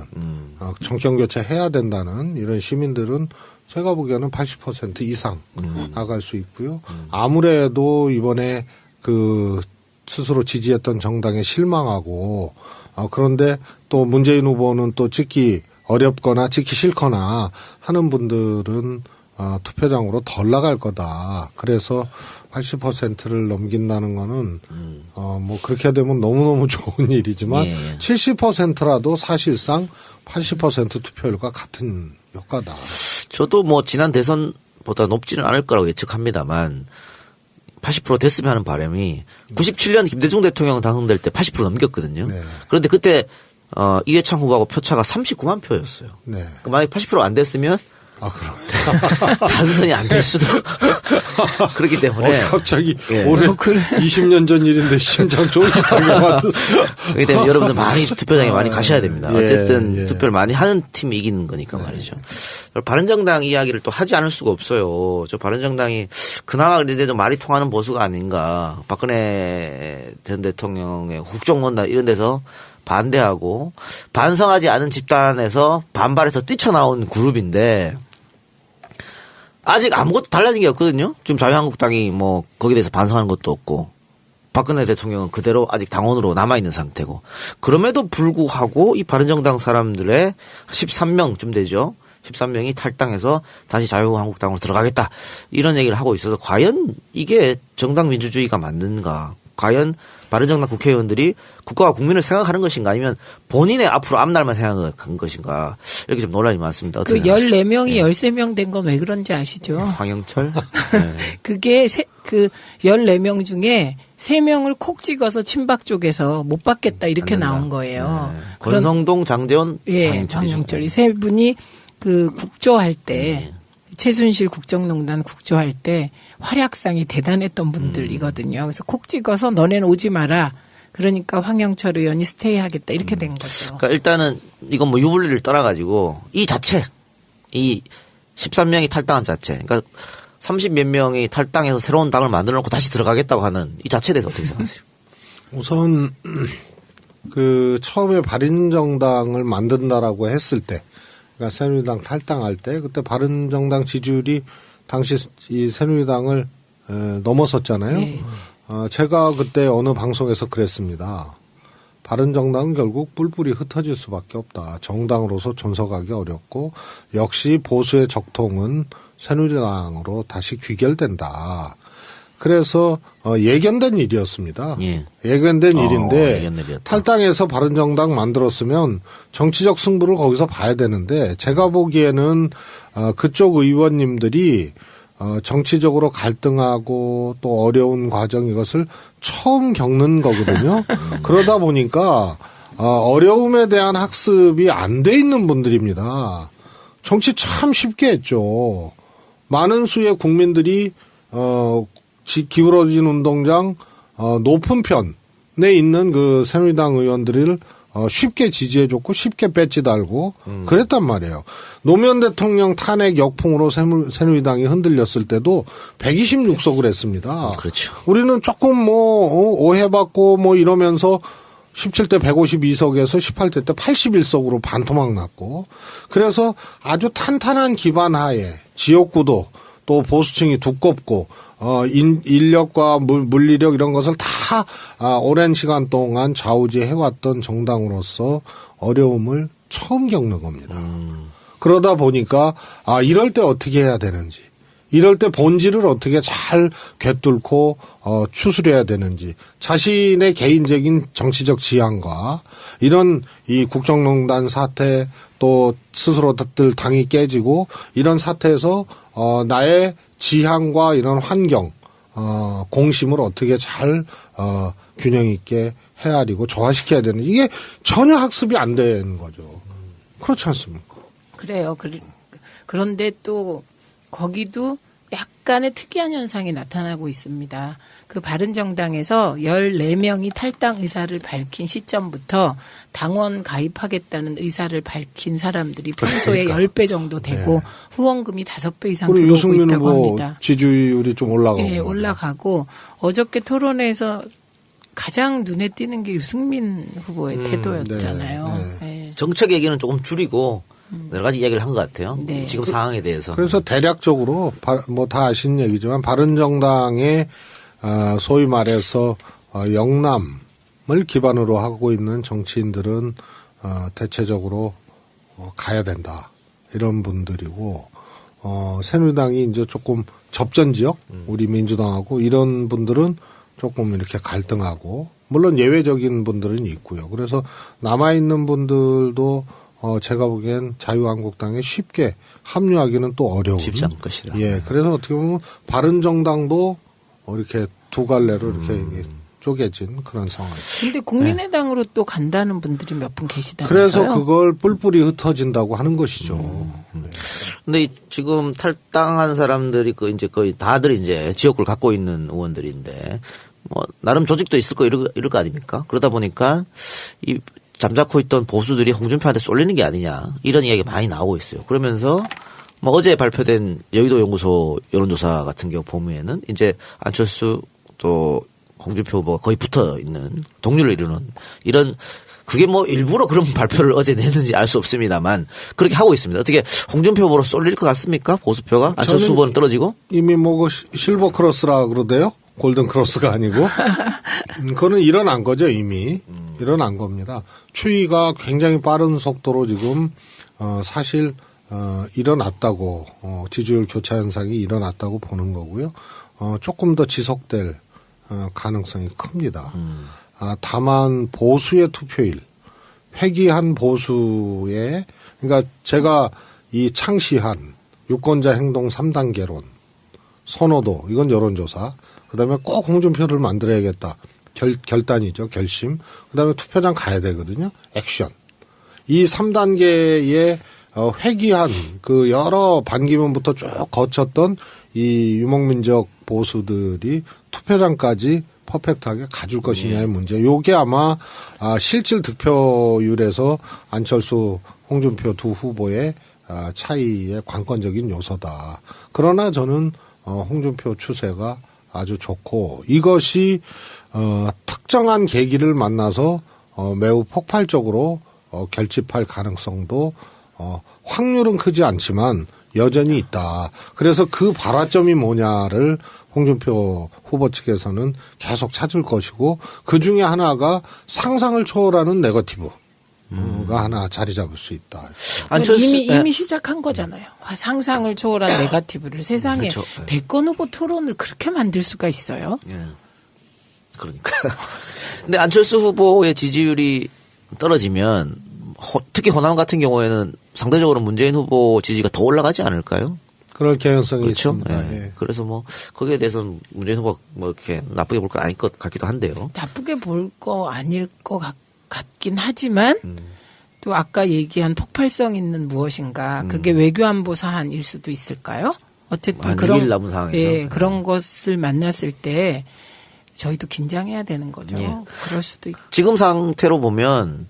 정권 교체해야 된다는 이런 시민들은 제가 보기에는 80% 이상 나갈 수 있고요. 아무래도 이번에 그 스스로 지지했던 정당에 실망하고 그런데 또 문재인 후보는 또 찍기 어렵거나 찍기 싫거나 하는 분들은 투표장으로 덜 나갈 거다. 그래서 80%를 넘긴다는 거는 뭐 그렇게 되면 너무너무 좋은 일이지만 예. 70%라도 사실상 80% 투표율과 같은 효과다. 저도 뭐 지난 대선보다 높지는 않을 거라고 예측합니다만 80% 됐으면 하는 바람이 97년 김대중 대통령 당선될 때 80% 넘겼거든요. 네. 그런데 그때 이회창 후보하고 표차가 39만 표였어요. 네. 그 만약에 80% 안 됐으면 그럼. 당선이 안 될 수도 그렇기 때문에 갑자기 예. 올해 20년 전 일인데 심장 쫄깃하게 만들었어요. 그렇기 때문에 여러분들 많이 투표장에 많이 가셔야 됩니다. 예, 어쨌든 예. 투표를 많이 하는 팀이 이기는 거니까 말이죠. 바른정당 이야기를 또 하지 않을 수가 없어요. 저 바른정당이 그나마 그래도 말이 통하는 보수가 아닌가. 박근혜 전 대통령의 국정원단 이런 데서 반대하고 반성하지 않은 집단에서 반발해서 뛰쳐나온 그룹인데 아직 아무것도 달라진 게 없거든요. 지금 자유한국당이 뭐 거기에 대해서 반성하는 것도 없고 박근혜 대통령은 그대로 아직 당원으로 남아있는 상태고 그럼에도 불구하고 이 바른정당 사람들의 13명쯤 되죠. 13명이 탈당해서 다시 자유한국당으로 들어가겠다. 이런 얘기를 하고 있어서 과연 이게 정당 민주주의가 맞는가. 과연 바른정당 국회의원들이 국가와 국민을 생각하는 것인가 아니면 본인의 앞으로 앞날만 생각한 것인가 이렇게 좀 논란이 많습니다. 그 14명이 13명 된 건 왜 그런지 아시죠? 황영철? 네. 그게 그 14명 중에 3명을 콕 찍어서 친박 쪽에서 못 받겠다 이렇게 나온 거예요. 네. 권성동, 장재원, 예, 황영철이죠. 황영철 이 세 분이 그 국조할 때 최순실 국정농단 국조할 때 활약상이 대단했던 분들이거든요. 그래서 콕 찍어서 너네는 오지 마라. 그러니까 황영철 의원이 스테이하겠다 이렇게 된 거죠. 그러니까 일단은 이건 뭐 유불리를 떠나가지고 이 자체 이 13명이 탈당한 자체 그러니까 30몇 명이 탈당해서 새로운 당을 만들어 놓고 다시 들어가겠다고 하는 이 자체에 대해서 어떻게 생각하세요? 우선 그 처음에 바른정당을 만든다라고 했을 때 그러니까 새누리당 탈당할 때 그때 바른정당 지지율이 당시 이 새누리당을 넘어섰잖아요. 네. 제가 그때 어느 방송에서 그랬습니다. 바른정당은 결국 뿔뿔이 흩어질 수밖에 없다. 정당으로서 존속하기 어렵고 역시 보수의 적통은 새누리당으로 다시 귀결된다. 그래서 예견된 일이었습니다. 예. 예견된 일인데 예견된 일이었다. 탈당해서 바른정당 만들었으면 정치적 승부를 거기서 봐야 되는데 제가 보기에는 그쪽 의원님들이 정치적으로 갈등하고 또 어려운 과정 이것을 처음 겪는 거거든요. 그러다 보니까 어려움에 대한 학습이 안 돼 있는 분들입니다. 정치 참 쉽게 했죠. 많은 수의 국민들이 기울어진 운동장 높은 편에 있는 그 새누리당 의원들을 쉽게 지지해줬고 쉽게 배지 달고 그랬단 말이에요. 노무현 대통령 탄핵 역풍으로 새누리당이 흔들렸을 때도 126석을 했습니다. 그렇죠. 우리는 조금 뭐 오해받고 뭐 이러면서 17대 152석에서 18대 때 81석으로 반토막 났고 그래서 아주 탄탄한 기반 하에 지역구도 또 보수층이 두껍고 인력과 물리력 이런 것을 다 오랜 시간 동안 좌우지해왔던 정당으로서 어려움을 처음 겪는 겁니다. 그러다 보니까 이럴 때 어떻게 해야 되는지, 이럴 때 본질을 어떻게 잘 꿰뚫고 추스려야 되는지, 자신의 개인적인 정치적 지향과 이런 이 국정농단 사태, 또 스스로들 당이 깨지고 이런 사태에서 나의 지향과 이런 환경, 공심을 어떻게 잘 균형 있게 헤아리고 조화시켜야 되는, 이게 전혀 학습이 안 되는 거죠. 그렇지 않습니까? 그래요. 그런데 또 거기도 약간의 특이한 현상이 나타나고 있습니다. 그 바른정당에서 14명이 탈당 의사를 밝힌 시점부터 당원 가입하겠다는 의사를 밝힌 사람들이 평소에 그러니까. 10배 정도 되고 네. 후원금이 5배 이상 그리고 들어오고 유승민 있다고 후보 합니다. 지지율이 좀 올라가고. 네, 올라가고 어저께 토론회에서 가장 눈에 띄는 게 유승민 후보의 태도였잖아요. 네. 정책 얘기는 조금 줄이고 여러 가지 이야기를 한 것 같아요. 네. 지금 상황에 대해서. 그래서 대략적으로 뭐 다 아시는 얘기지만 바른정당의 소위 말해서 영남을 기반으로 하고 있는 정치인들은 대체적으로 가야 된다, 이런 분들이고, 새누리당이 이제 조금 접전 지역, 우리 민주당하고 이런 분들은 조금 이렇게 갈등하고, 물론 예외적인 분들은 있고요. 그래서 남아있는 분들도 제가 보기엔 자유한국당에 쉽게 합류하기는 또 어려운. 쉽지 않을 것이다. 예. 그래서 어떻게 보면 바른정당도 이렇게 두 갈래로 이렇게 쪼개진 그런 상황이죠. 근데 국민의당으로 또 간다는 분들이 몇 분 계시다면서요? 그래서 그걸 뿔뿔이 흩어진다고 하는 것이죠. 네. 근데 지금 탈당한 사람들이 이제 거의 다들 이제 지역구를 갖고 있는 의원들인데 뭐 나름 조직도 있을 거 이럴 거 아닙니까? 그러다 보니까 이 잠자코 있던 보수들이 홍준표한테 쏠리는 게 아니냐, 이런 이야기가 많이 나오고 있어요. 그러면서 뭐 어제 발표된 여의도 연구소 여론조사 같은 경우 보면은 이제 안철수 또 홍준표 후보가 거의 붙어 있는, 동률을 이루는 이런, 그게 뭐 일부러 그런 발표를 어제 냈는지 알 수 없습니다만 그렇게 하고 있습니다. 어떻게 홍준표 후보로 쏠릴 것 같습니까? 보수표가 안철수 후보는 떨어지고? 이미 뭐 실버 크로스라 그러대요. 골든 크로스가 아니고. 그거는 일어난 거죠, 이미. 일어난 겁니다. 추이가 굉장히 빠른 속도로 지금 사실 일어났다고, 지지율 교차 현상이 일어났다고 보는 거고요. 조금 더 지속될 가능성이 큽니다. 다만 보수의 투표일, 회귀한 보수의, 그러니까 제가 이 창시한 유권자 행동 3단계론, 선호도, 이건 여론조사, 그다음에 꼭 홍준표를 만들어야겠다, 결단이죠, 결심. 그다음에 투표장 가야 되거든요, 액션. 이 3단계의 회귀한 그 여러 반기문부터 쭉 거쳤던 이 유목민적 보수들이 투표장까지 퍼펙트하게 가줄 것이냐의 문제. 요게 아마 실질 득표율에서 안철수, 홍준표 두 후보의 차이의 관건적인 요소다. 그러나 저는 홍준표 추세가 아주 좋고, 이것이 특정한 계기를 만나서 매우 폭발적으로 결집할 가능성도 확률은 크지 않지만 여전히 있다. 그래서 그 발화점이 뭐냐를 홍준표 후보 측에서는 계속 찾을 것이고, 그 중에 하나가 상상을 초월하는 네거티브가 하나 자리 잡을 수 있다. 이미 시작한 거잖아요. 상상을 초월한 네거티브를 세상에. 그렇죠. 대권 후보 토론을 그렇게 만들 수가 있어요? 예. 그러니까. 근데 안철수 후보의 지지율이 떨어지면 특히 호남 같은 경우에는 상대적으로 문재인 후보 지지가 더 올라가지 않을까요? 그럴 개연성이 그렇죠. 있습니다. 예. 예. 그래서 뭐 거기에 대해서는 문재인 후보가 뭐 이렇게 나쁘게 볼 건 아닐 것 같기도 한데요. 나쁘게 볼 거 아닐 것 같긴 하지만 또 아까 얘기한 폭발성 있는 무엇인가, 그게 외교안보 사안일 수도 있을까요? 어쨌든 한 그런 6일 남은 상황에서. 예, 그런 것을 만났을 때 저희도 긴장해야 되는 거죠. 예. 그럴 수도 있고. 지금 상태로 보면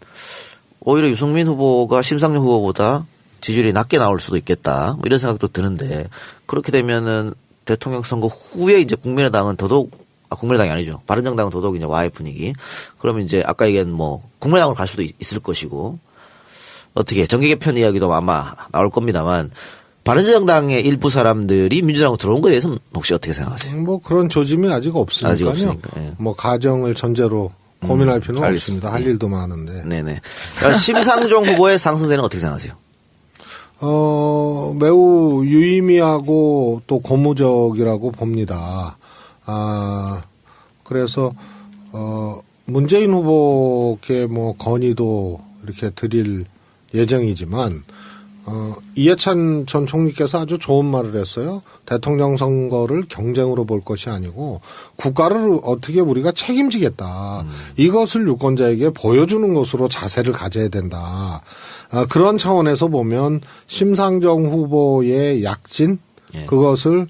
오히려 유승민 후보가 심상정 후보보다 지지율이 낮게 나올 수도 있겠다, 뭐 이런 생각도 드는데, 그렇게 되면은 대통령 선거 후에 이제 국민의당은 더더욱, 국민의당이 아니죠, 바른정당은 더더욱 이제 와해 분위기. 그러면 이제 아까 얘기한 뭐 국민의당으로 갈 수도 있을 것이고, 어떻게 정계 개편 이야기도 아마 나올 겁니다만, 바른정당의 일부 사람들이 민주당으로 들어온 것에 대해서는 혹시 어떻게 생각하세요? 뭐 그런 조짐이 아직 없으니까요. 아직 없으니까, 예. 뭐 가정을 전제로 고민할 필요는 알겠습니다. 없습니다. 할 일도 많은데. 네네. 심상정 후보의 상승세는 어떻게 생각하세요? 매우 유의미하고 또 고무적이라고 봅니다. 그래서, 문재인 후보께 뭐 건의도 이렇게 드릴 예정이지만, 이해찬 전 총리께서 아주 좋은 말을 했어요. 대통령 선거를 경쟁으로 볼 것이 아니고 국가를 어떻게 우리가 책임지겠다. 이것을 유권자에게 보여주는 것으로 자세를 가져야 된다. 그런 차원에서 보면 심상정 후보의 약진 예. 그것을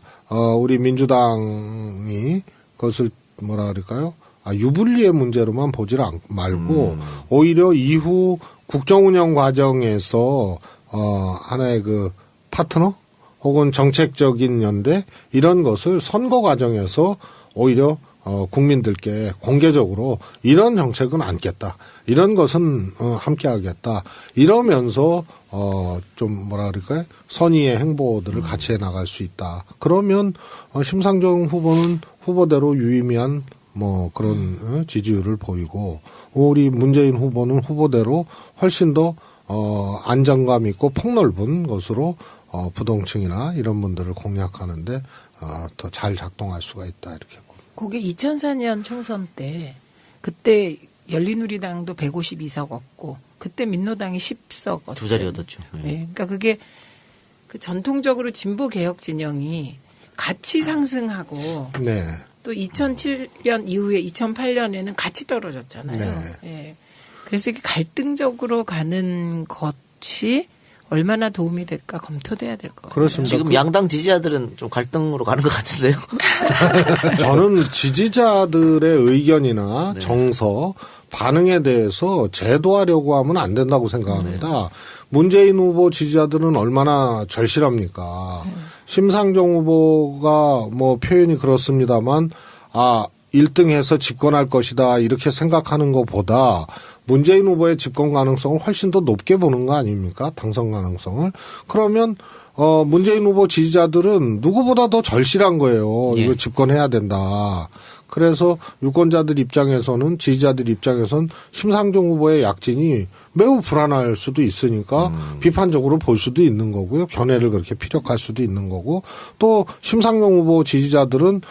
우리 민주당이 그것을 뭐라 그럴까요? 유불리의 문제로만 보질 말고 오히려 이후 국정운영 과정에서 하나의 그 파트너 혹은 정책적인 연대 이런 것을 선거 과정에서 오히려 국민들께 공개적으로 이런 정책은 않겠다. 이런 것은 함께 하겠다. 이러면서 좀 뭐라 그럴까요? 선의의 행보들을 같이 해 나갈 수 있다. 그러면 심상정 후보는 후보대로 유의미한 뭐 그런 지지율을 보이고 우리 문재인 후보는 후보대로 훨씬 더 안정감 있고 폭넓은 것으로 부동층이나 이런 분들을 공략하는데 더 잘 작동할 수가 있다 이렇게 봅니다. 그게 2004년 총선 때 그때 열린우리당도 152석 얻고 그때 민노당이 10석 얻었죠. 두 자리 얻었죠. 네. 네. 그러니까 그게 그 전통적으로 진보 개혁 진영이 같이 상승하고 네. 또 2007년 이후에 2008년에는 같이 떨어졌잖아요. 네. 예. 그래서 이게 갈등적으로 가는 것이 얼마나 도움이 될까 검토돼야 될 것 같아요. 그렇습니다. 지금 양당 지지자들은 좀 갈등으로 가는 것 같은데요. 저는 지지자들의 의견이나 정서, 반응에 대해서 제도하려고 하면 안 된다고 생각합니다. 문재인 후보 지지자들은 얼마나 절실합니까? 심상정 후보가 뭐 표현이 그렇습니다만 1등해서 집권할 것이다 이렇게 생각하는 것보다 문재인 후보의 집권 가능성을 훨씬 더 높게 보는 거 아닙니까? 당선 가능성을. 그러면 문재인 후보 지지자들은 누구보다 더 절실한 거예요. 예. 이거 집권해야 된다. 그래서 유권자들 입장에서는 지지자들 입장에서는 심상정 후보의 약진이 매우 불안할 수도 있으니까 비판적으로 볼 수도 있는 거고요. 견해를 그렇게 피력할 수도 있는 거고 또 심상정 후보 지지자들은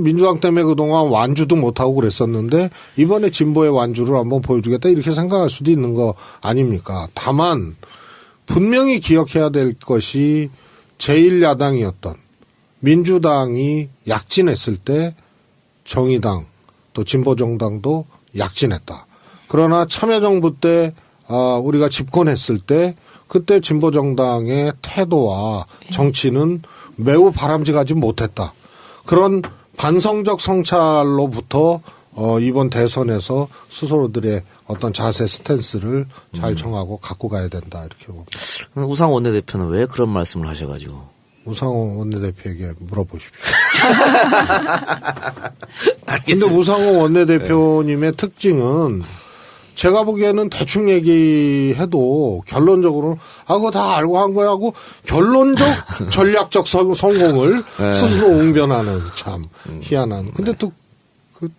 민주당 때문에 그동안 완주도 못하고 그랬었는데 이번에 진보의 완주를 한번 보여주겠다 이렇게 생각할 수도 있는 거 아닙니까? 다만 분명히 기억해야 될 것이 제1야당이었던 민주당이 약진했을 때 정의당 또 진보정당도 약진했다. 그러나 참여정부 때 우리가 집권했을 때 그때 진보정당의 태도와 정치는 매우 바람직하지 못했다. 그런 반성적 성찰로부터 이번 대선에서 스스로들의 어떤 자세 스탠스를 잘 정하고 갖고 가야 된다 이렇게 봅니다. 우상호 원내대표는 왜 그런 말씀을 하셔가지고. 우상호 원내대표에게 물어보십시오. 알겠습니다. 근데 우상호 원내대표님의 특징은 제가 보기에는 대충 얘기해도 결론적으로 그거 다 알고 한 거야 하고 결론적 전략적 성공을 스스로 웅변하는 참 희한한. 근데 또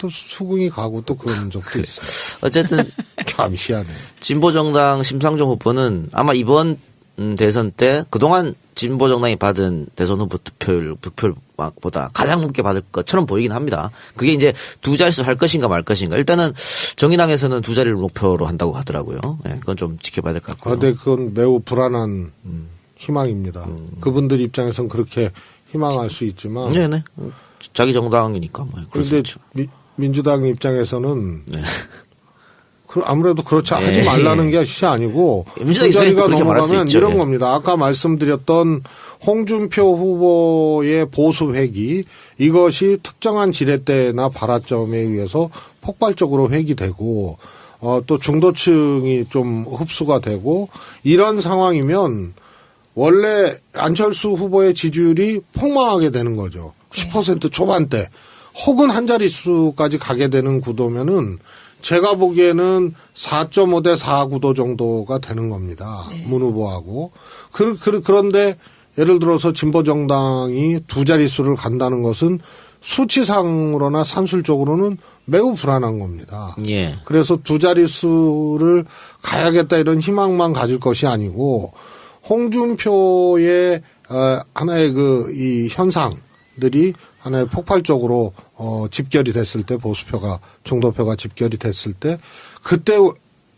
수긍이 가고 또 그런 적도 있어요. 어쨌든 참 희한해. 진보정당 심상정 후보는 아마 이번 대선 때 그동안 진보정당이 받은 대선 후보 득표율보다 가장 높게 받을 것처럼 보이긴 합니다. 그게 이제 두 자릿수 할 것인가 말 것인가. 일단은 정의당에서는 두 자리를 목표로 한다고 하더라고요. 네, 그건 좀 지켜봐야 될 것 같고요. 근데 그건 매우 불안한 희망입니다. 그분들 입장에서는 그렇게 희망할 수 있지만. 네네. 자기 정당이니까 뭐. 그런데 민주당 입장에서는 아무래도 그렇지 하지 말라는 것이 아니고 민주당 그 자리가 그렇게 말할 수 넘어가면 있죠. 이런 겁니다. 아까 말씀드렸던 홍준표 후보의 보수 회기 이것이 특정한 지렛대나 발화점에 의해서 폭발적으로 회기되고 또 중도층이 좀 흡수가 되고 이런 상황이면 원래 안철수 후보의 지지율이 폭망하게 되는 거죠. 10% 초반대 혹은 한 자릿수까지 가게 되는 구도면은 제가 보기에는 4.5 대 4 구도 정도가 되는 겁니다. 문 후보하고. 그런데 예를 들어서 진보정당이 두 자릿수를 간다는 것은 수치상으로나 산술적으로는 매우 불안한 겁니다. 예. 그래서 두 자릿수를 가야겠다 이런 희망만 가질 것이 아니고 홍준표의 하나의 이 현상들이 하나의 폭발적으로 집결이 됐을 때 보수표가 중도표가 집결이 됐을 때 그때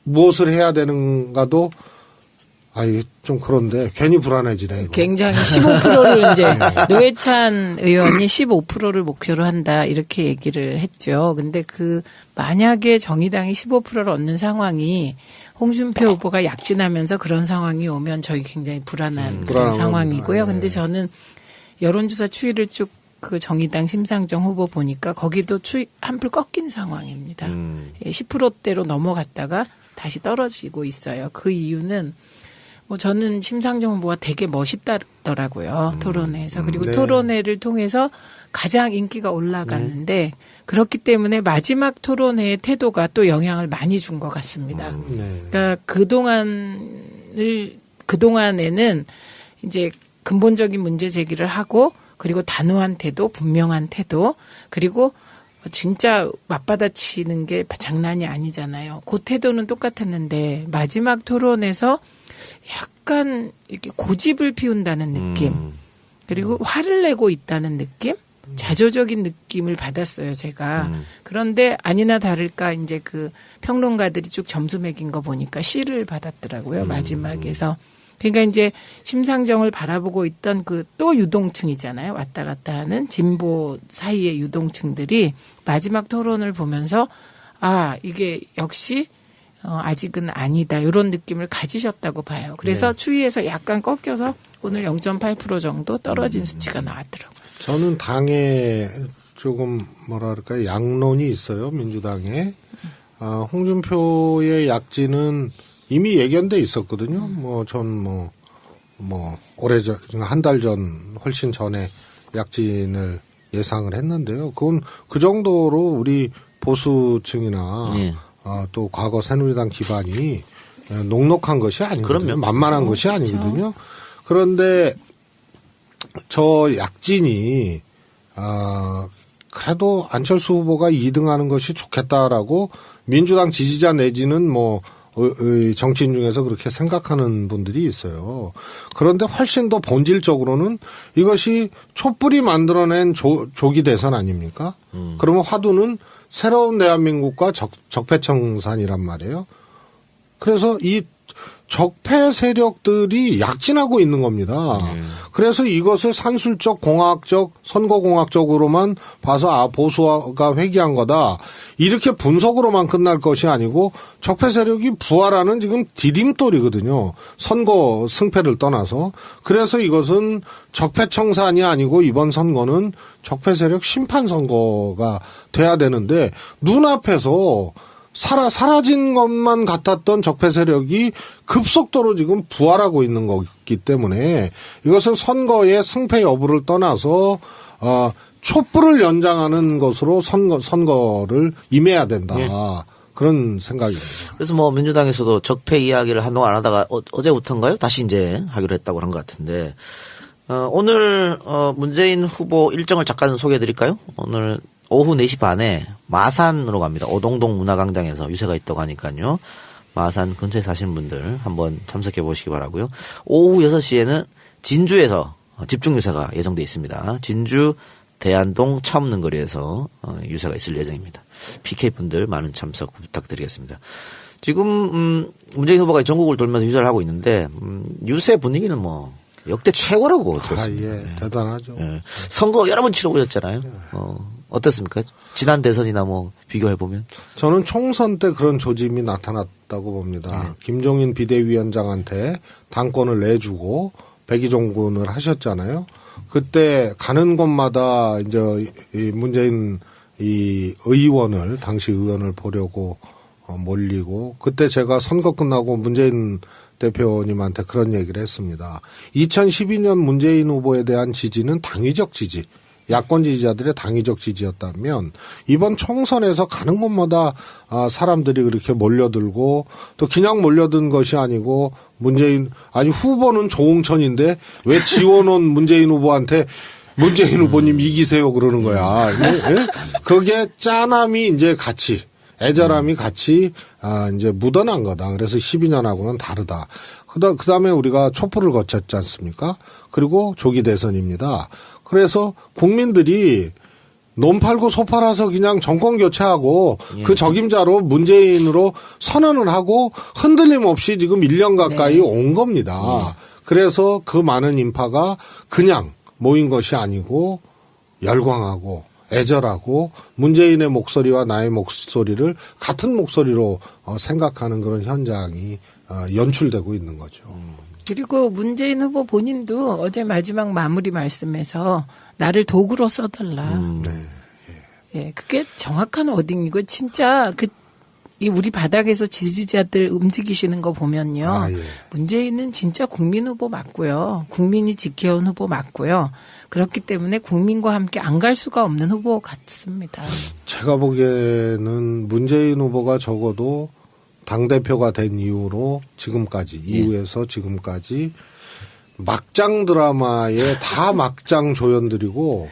무엇을 해야 되는가도 좀 그런데 괜히 불안해지네. 이거. 굉장히 15%를 이제 노회찬 의원이 15%를 목표로 한다 이렇게 얘기를 했죠. 근데 만약에 정의당이 15%를 얻는 상황이 홍준표 후보가 약진하면서 그런 상황이 오면 저희 굉장히 불안한 그런 상황이고요. 근데 저는 여론조사 추이를 쭉 정의당 심상정 후보 보니까 거기도 추이 한풀 꺾인 상황입니다. 10%대로 넘어갔다가 다시 떨어지고 있어요. 그 이유는 저는 심상정 후보가 되게 멋있다더라고요. 토론회에서. 그리고 네. 토론회를 통해서 가장 인기가 올라갔는데 그렇기 때문에 마지막 토론회의 태도가 또 영향을 많이 준 것 같습니다. 그러니까 그동안에는 이제 근본적인 문제 제기를 하고 그리고 단호한 태도, 분명한 태도, 그리고 진짜 맞받아치는 게 장난이 아니잖아요. 그 태도는 똑같았는데 마지막 토론에서 약간 이렇게 고집을 피운다는 느낌, 그리고 화를 내고 있다는 느낌, 자조적인 느낌을 받았어요, 제가. 그런데 아니나 다를까 이제 평론가들이 쭉 점수 매긴 거 보니까 C를 받았더라고요, 마지막에서. 그러니까 이제 심상정을 바라보고 있던 또 유동층이잖아요. 왔다 갔다 하는 진보 사이의 유동층들이 마지막 토론을 보면서 이게 역시 아직은 아니다. 이런 느낌을 가지셨다고 봐요. 그래서 추이에서 약간 꺾여서 오늘 0.8% 정도 떨어진 수치가 나왔더라고요. 저는 당에 조금 양론이 있어요. 민주당에. 홍준표의 약진은 이미 예견돼 있었거든요. 오래전, 한 달 전, 훨씬 전에 약진을 예상을 했는데요. 그건 그 정도로 우리 보수층이나 또 과거 새누리당 기반이 녹록한 것이 아니거든요. 그럼요. 만만한 것이 아니거든요. 그런데 저 약진이, 그래도 안철수 후보가 2등하는 것이 좋겠다라고 민주당 지지자 내지는 정치인 중에서 그렇게 생각하는 분들이 있어요. 그런데 훨씬 더 본질적으로는 이것이 촛불이 만들어낸 조기 대선 아닙니까? 그러면 화두는 새로운 대한민국과 적폐청산이란 말이에요. 그래서 이 적폐 세력들이 약진하고 있는 겁니다. 그래서 이것을 산술적, 공학적, 선거공학적으로만 봐서 보수가 회귀한 거다. 이렇게 분석으로만 끝날 것이 아니고 적폐 세력이 부활하는 지금 디딤돌이거든요. 선거 승패를 떠나서. 그래서 이것은 적폐청산이 아니고 이번 선거는 적폐 세력 심판 선거가 돼야 되는데 눈앞에서 사라진 것만 같았던 적폐 세력이 급속도로 지금 부활하고 있는 거기 때문에 이것은 선거의 승패 여부를 떠나서 촛불을 연장하는 것으로 선거를 임해야 된다. 그런 생각입니다. 그래서 민주당에서도 적폐 이야기를 한동안 안 하다가 어제부터인가요? 다시 이제 하기로 했다고 한 것 같은데 오늘 문재인 후보 일정을 잠깐 소개해 드릴까요? 오늘 오후 4시 반에 마산으로 갑니다. 오동동 문화광장에서 유세가 있다고 하니까요. 마산 근처에 사시는 분들 한번 참석해 보시기 바라고요. 오후 6시에는 진주에서 집중 유세가 예정돼 있습니다. 진주 대안동 차 없는 거리에서 유세가 있을 예정입니다. PK분들 많은 참석 부탁드리겠습니다. 지금 문재인 후보가 전국을 돌면서 유세를 하고 있는데 유세 분위기는 역대 최고라고 들었습니다. 대단하죠. 선거 여러 번 치러보셨잖아요. 어떻습니까? 지난 대선이나 비교해보면? 저는 총선 때 그런 조짐이 나타났다고 봅니다. 김종인 비대위원장한테 당권을 내주고 백의종군을 하셨잖아요. 그때 가는 곳마다 이제 문재인 당시 의원을 보려고 몰리고 그때 제가 선거 끝나고 문재인 대표님한테 그런 얘기를 했습니다. 2012년 문재인 후보에 대한 지지는 당위적 지지, 야권 지지자들의 당위적 지지였다면 이번 총선에서 가는 곳마다 사람들이 그렇게 몰려들고 또 그냥 몰려든 것이 아니고 후보는 조홍천인데 왜 지원원 문재인 후보한테 문재인 후보님 이기세요 그러는 거야. 예? 그게 짠함이 이제 같이 애절함이 같이 이제 묻어난 거다. 그래서 12년하고는 다르다. 그다음에 우리가 촛불을 거쳤지 않습니까? 그리고 조기 대선입니다. 그래서 국민들이 논 팔고 소 팔아서 그냥 정권 교체하고 그 적임자로 문재인으로 선언을 하고 흔들림 없이 지금 1년 가까이 온 겁니다. 그래서 그 많은 인파가 그냥 모인 것이 아니고 열광하고 애절하고 문재인의 목소리와 나의 목소리를 같은 목소리로 생각하는 그런 현장이 연출되고 있는 거죠. 그리고 문재인 후보 본인도 어제 마지막 마무리 말씀에서 나를 도구로 써달라. 예, 그게 정확한 워딩이고 진짜 이 우리 바닥에서 지지자들 움직이시는 거 보면요. 문재인은 진짜 국민 후보 맞고요. 국민이 지켜온 후보 맞고요. 그렇기 때문에 국민과 함께 안 갈 수가 없는 후보 같습니다. 제가 보기에는 문재인 후보가 적어도 당대표가 된 이후로 지금까지, 이후에서 지금까지 막장 드라마에 다 막장 조연들이고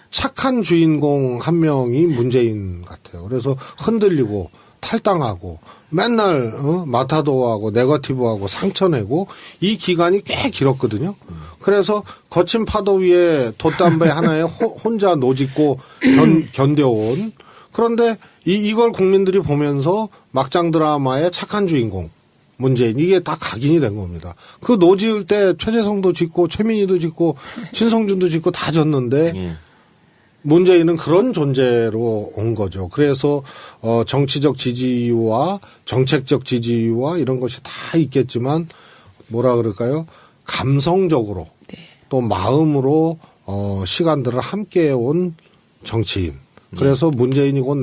착한 주인공 한 명이 문재인 같아요. 그래서 흔들리고 탈당하고 맨날 마타도하고 네거티브하고 상처내고 이 기간이 꽤 길었거든요. 그래서 거친 파도 위에 돛담배 하나에 혼자 노짓고 견뎌온. 그런데 이걸 국민들이 보면서 막장 드라마의 착한 주인공 문재인 이게 다 각인이 된 겁니다. 그 노지을 때 최재성도 짓고 최민희도 짓고 신성준도 짓고 다 졌는데 문재인은 그런 존재로 온 거죠. 그래서 정치적 지지와 정책적 지지와 이런 것이 다 있겠지만 뭐라 그럴까요? 감성적으로 또 마음으로 시간들을 함께 온 정치인. 그래서 문재인이 곧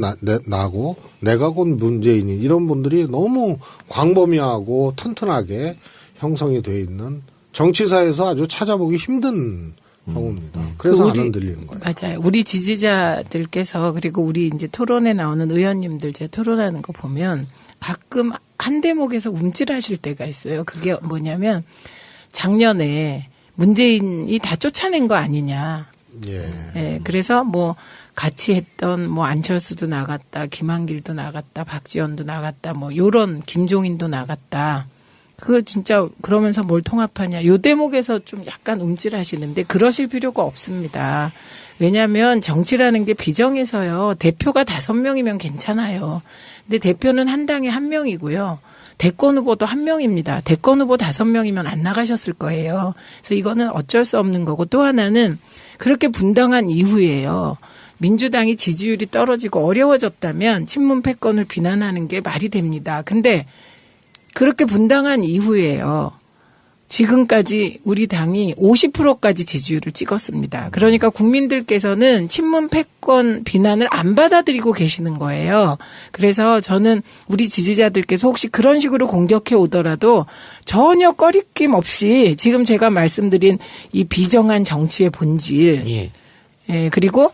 나고 내가 곧 문재인인 이런 분들이 너무 광범위하고 튼튼하게 형성이 돼 있는 정치사에서 아주 찾아보기 힘든 경우입니다. 그래서 안 흔들리는 거예요. 맞아요. 우리 지지자들께서 그리고 우리 이제 토론에 나오는 의원님들 제 토론하는 거 보면 가끔 한 대목에서 움찔하실 때가 있어요. 그게 뭐냐면 작년에 문재인이 다 쫓아낸 거 아니냐. 예, 그래서 뭐 같이 했던 뭐 안철수도 나갔다, 김한길도 나갔다, 박지원도 나갔다, 뭐 요런 김종인도 나갔다. 그거 진짜 그러면서 뭘 통합하냐. 요 대목에서 좀 약간 움찔하시는데 그러실 필요가 없습니다. 왜냐하면 정치라는 게 비정해서요. 대표가 5명이면 괜찮아요. 근데 대표는 한 당에 1명이고요. 대권 후보도 1명입니다. 대권 후보 5명이면 안 나가셨을 거예요. 그래서 이거는 어쩔 수 없는 거고 또 하나는 그렇게 분당한 이후에요. 민주당이 지지율이 떨어지고 어려워졌다면 친문 패권을 비난하는 게 말이 됩니다. 근데 그렇게 분당한 이후에요. 지금까지 우리 당이 50%까지 지지율을 찍었습니다. 그러니까 국민들께서는 친문 패권 비난을 안 받아들이고 계시는 거예요. 그래서 저는 우리 지지자들께서 혹시 그런 식으로 공격해 오더라도 전혀 꺼리낌 없이 지금 제가 말씀드린 이 비정한 정치의 본질, 예, 그리고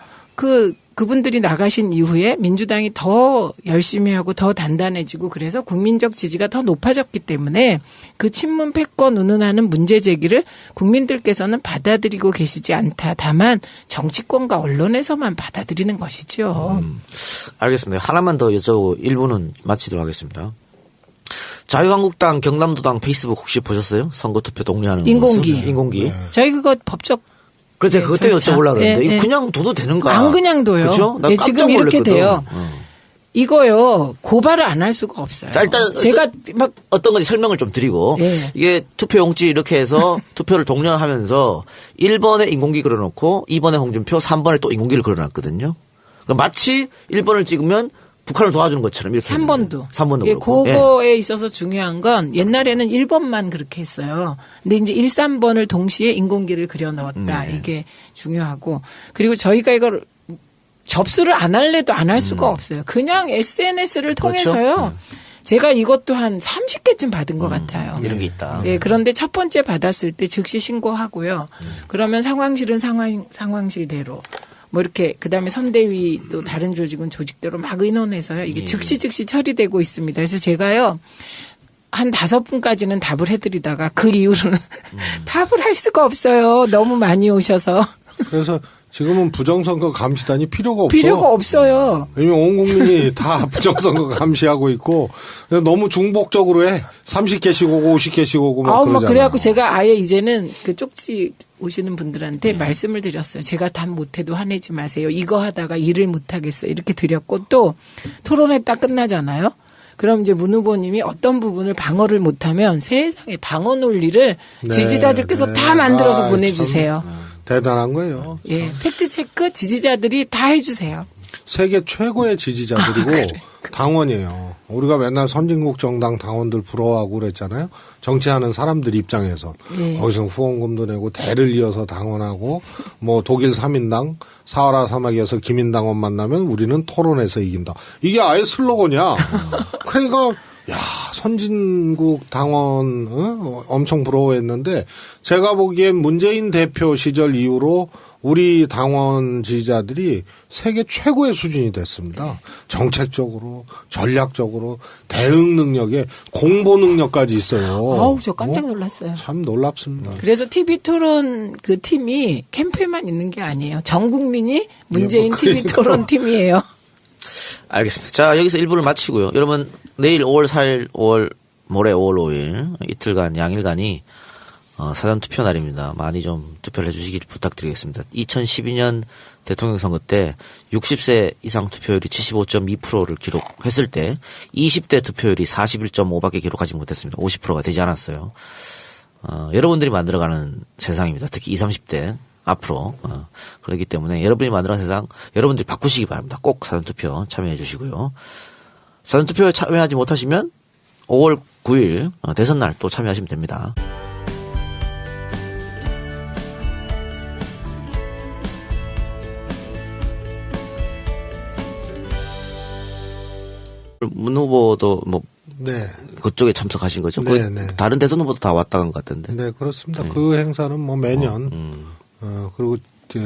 그분들이 나가신 이후에 민주당이 더 열심히 하고 더 단단해지고 그래서 국민적 지지가 더 높아졌기 때문에 그 친문 패권 운운하는 문제 제기를 국민들께서는 받아들이고 계시지 않다. 다만 정치권과 언론에서만 받아들이는 것이죠. 알겠습니다. 하나만 더 여쭤보고 1부는 마치도록 하겠습니다. 자유한국당, 경남도당 페이스북 혹시 보셨어요? 선거투표 독려하는 인공기. 네. 저희 그거 법적 그래서 제가 그것 때문에 여쭤보려고 그랬는데 이거 그냥 둬도 되는가? 안 그냥 둬요. 그렇죠? 나 깜짝 지금 이렇게 놀랐거든. 돼요. 이거요. 고발을 안 할 수가 없어요. 자, 일단 제가 막 어떤 건지 설명을 좀 드리고 이게 투표용지 이렇게 해서 투표를 독려하면서 1번에 인공기 그려놓고 2번에 홍준표, 3번에 또 인공기를 그려놨거든요. 그러니까 마치 1번을 찍으면 북한을 도와주는 것처럼 이렇게 3번도. 3번도 예, 그렇고. 그거에 있어서 중요한 건 옛날에는 1번만 그렇게 했어요. 근데 이제 1, 3번을 동시에 인공기를 그려 넣었다. 이게 중요하고. 그리고 저희가 이걸 접수를 안 할래도 안 할 수가 없어요. 그냥 SNS를 통해서요. 그렇죠? 제가 이것도 한 30개쯤 받은 것 같아요. 이런 게 있다. 예, 그런데 첫 번째 받았을 때 즉시 신고하고요. 그러면 상황실은 상황실대로. 뭐 이렇게 그다음에 선대위도 다른 조직은 조직대로 막 의논해서요. 이게 즉시 처리되고 있습니다. 그래서 제가요. 한 5분까지는 답을 해드리다가 그 이후로는 답을 할 수가 없어요. 너무 많이 오셔서. 그래서 지금은 부정선거 감시단이 필요가 없어. 필요가 없어요. 왜냐면 온 국민이 다 부정선거 감시하고 있고 너무 중복적으로 해. 30개씩 오고 50개씩 오고 막 그러잖아요. 그래갖고 제가 아예 이제는 그 쪽지 오시는 분들한테 말씀을 드렸어요. 제가 답 못해도 화내지 마세요. 이거 하다가 일을 못하겠어요. 이렇게 드렸고 또 토론회 딱 끝나잖아요. 그럼 이제 문 후보님이 어떤 부분을 방어를 못하면 세상에 방어 논리를 지지자들께서 다 만들어서 보내주세요. 대단한 거예요. 예, 팩트체크 지지자들이 다 해주세요. 세계 최고의 지지자들이고 당원이에요. 우리가 맨날 선진국 정당 당원들 부러워하고 그랬잖아요. 정치하는 사람들 입장에서. 거기서 후원금도 내고 대를 이어서 당원하고 뭐 독일 3인당 사하라 사막에서 김인당원 만나면 우리는 토론에서 이긴다. 이게 아예 슬로건이야. 그러니까 야, 선진국 당원 엄청 부러워했는데 제가 보기엔 문재인 대표 시절 이후로 우리 당원 지지자들이 세계 최고의 수준이 됐습니다. 정책적으로, 전략적으로, 대응 능력에 공보 능력까지 있어요. 아우, 저 깜짝 놀랐어요. 참 놀랍습니다. 그래서 TV 토론 그 팀이 캠프에만 있는 게 아니에요. 전 국민이 문재인 TV 토론 팀이에요. 알겠습니다. 자, 여기서 1부를 마치고요. 여러분, 내일 5월 4일, 모레 5월 5일, 이틀간, 양일간이 사전투표 날입니다. 많이 좀 투표를 해주시길 부탁드리겠습니다. 2012년 대통령 선거 때 60세 이상 투표율이 75.2%를 기록했을 때 20대 투표율이 41.5밖에 기록하지 못했습니다. 50%가 되지 않았어요. 여러분들이 만들어가는 세상입니다. 특히 20, 30대 앞으로. 그렇기 때문에 여러분이 만들어가는 세상 여러분들이 바꾸시기 바랍니다. 꼭 사전투표 참여해 주시고요. 사전투표에 참여하지 못하시면 5월 9일 대선날 또 참여하시면 됩니다. 문 후보도 뭐 그쪽에 참석하신 거죠? 다른 대선 후보도 다 왔다 간 것 같은데. 네, 그렇습니다. 그 행사는 뭐 매년 그리고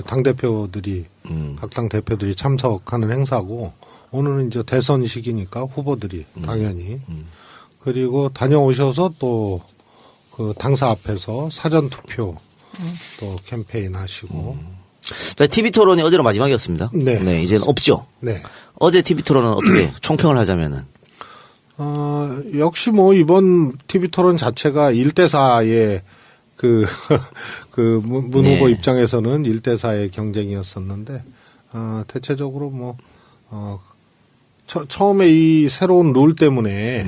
당 대표들이 각 당 대표들이 참석하는 행사고 오늘은 이제 대선 시기니까 후보들이 당연히 그리고 다녀오셔서 또 그 당사 앞에서 사전 투표 또 캠페인 하시고. 자, TV 토론이 어제로 마지막이었습니다. 네, 이제는 없죠. 네. 어제 TV 토론은 어떻게 총평을 하자면은? 역시 뭐 이번 TV 토론 자체가 1대4의 문 후보 입장에서는 1대4의 경쟁이었었는데, 대체적으로 뭐, 처음에 이 새로운 룰 때문에,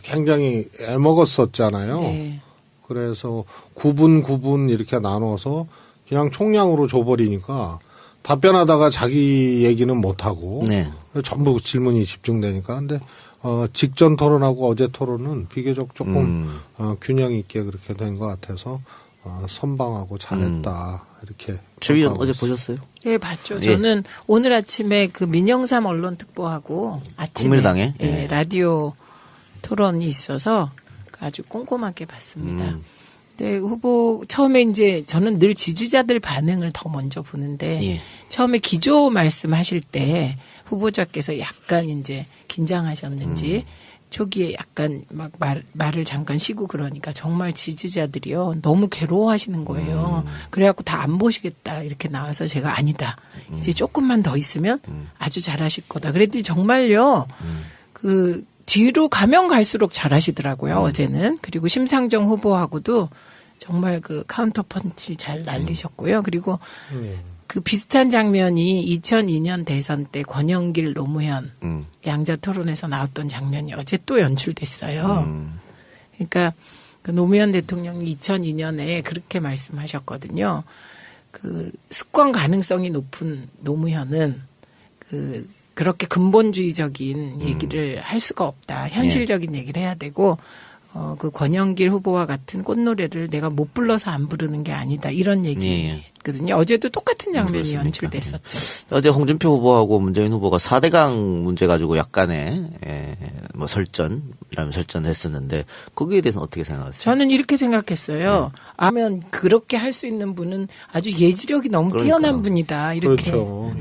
굉장히 애먹었었잖아요. 네. 그래서 9분 이렇게 나눠서 그냥 총량으로 줘버리니까 답변하다가 자기 얘기는 못하고 전부 질문이 집중되니까. 근데 직전 토론하고 어제 토론은 비교적 조금 균형 있게 그렇게 된 것 같아서 선방하고 잘했다 이렇게. 최 위원 어제 보셨어요? 네, 봤죠. 저는 오늘 아침에 그 민영삼 언론 특보하고 아침에 국민의당에 라디오 토론이 있어서 아주 꼼꼼하게 봤습니다. 네, 후보 처음에 이제 저는 늘 지지자들 반응을 더 먼저 보는데 처음에 기조 말씀하실 때 후보자께서 약간 이제 긴장하셨는지 초기에 약간 막 말을 잠깐 쉬고 그러니까 정말 지지자들이요 너무 괴로워하시는 거예요. 그래갖고 다 안 보시겠다 이렇게 나와서 제가 아니다. 이제 조금만 더 있으면 아주 잘하실 거다. 그랬더니 정말요 그 뒤로 가면 갈수록 잘하시더라고요. 어제는. 그리고 심상정 후보하고도 정말 그 카운터 펀치 잘 날리셨고요. 그리고 그 비슷한 장면이 2002년 대선 때 권영길 노무현 양자 토론에서 나왔던 장면이 어제 또 연출됐어요. 그러니까 그 노무현 대통령이 2002년에 그렇게 말씀하셨거든요. 그 습관 가능성이 높은 노무현은 그렇게 근본주의적인 얘기를 할 수가 없다. 현실적인 얘기를 해야 되고 그 권영길 후보와 같은 꽃노래를 내가 못 불러서 안 부르는 게 아니다. 이런 얘기거든요. 어제도 똑같은 장면이 연출됐었죠. 어제 홍준표 후보하고 문재인 후보가 4대강 문제 가지고 약간의 뭐 설전을 했었는데 거기에 대해서는 어떻게 생각하세요? 저는 이렇게 생각했어요. 아면 그렇게 할 수 있는 분은 아주 예지력이 너무 뛰어난 분이다. 이렇게. 그렇죠.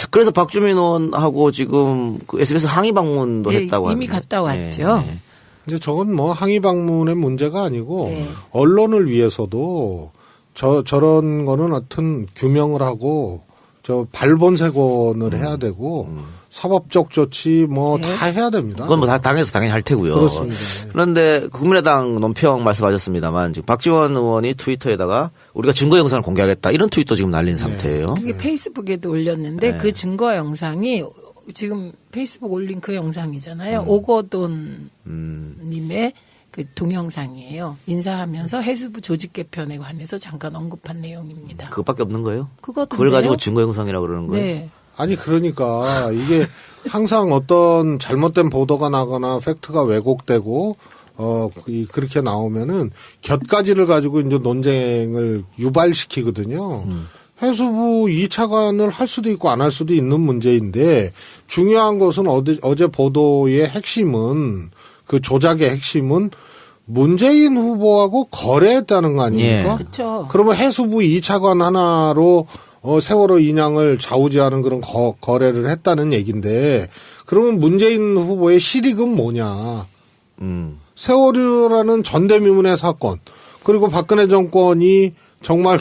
그래서 박주민 의원하고 지금 그 SBS 항의 방문도 했다고 이미 갔다 왔죠. 근데 저건 뭐 항의 방문의 문제가 아니고 언론을 위해서도 저런 거는 하여튼 규명을 하고 저 발본색원을 해야 되고 사법적 조치 뭐 다 해야 됩니다. 그건 뭐 다 당에서 당연히 할 테고요. 그렇습니다. 그런데 국민의당 논평 말씀하셨습니다만 지금 박지원 의원이 트위터에다가 우리가 증거 영상을 공개하겠다 이런 트윗도 지금 날린 상태예요. 그게 페이스북에도 올렸는데 그 증거 영상이 지금 페이스북 올린 그 영상이잖아요. 오거돈 님의 그 동영상이에요. 인사하면서 해수부 조직 개편에 관해서 잠깐 언급한 내용입니다. 그것밖에 없는 거예요? 그걸 가지고 증거 영상이라고 그러는 거예요? 네. 아니 그러니까 이게 항상 어떤 잘못된 보도가 나거나 팩트가 왜곡되고 그렇게 나오면은 곁가지를 가지고 이제 논쟁을 유발시키거든요. 해수부 2차관을 할 수도 있고 안 할 수도 있는 문제인데 중요한 것은 어제 보도의 핵심은 그 조작의 핵심은 문재인 후보하고 거래했다는 거 아닙니까? 예. 그렇죠. 그러면 해수부 2차관 하나로 세월호 인양을 좌우지하는 그런 거래를 했다는 얘기인데 그러면 문재인 후보의 실익은 뭐냐? 세월호라는 전대미문의 사건 그리고 박근혜 정권이 정말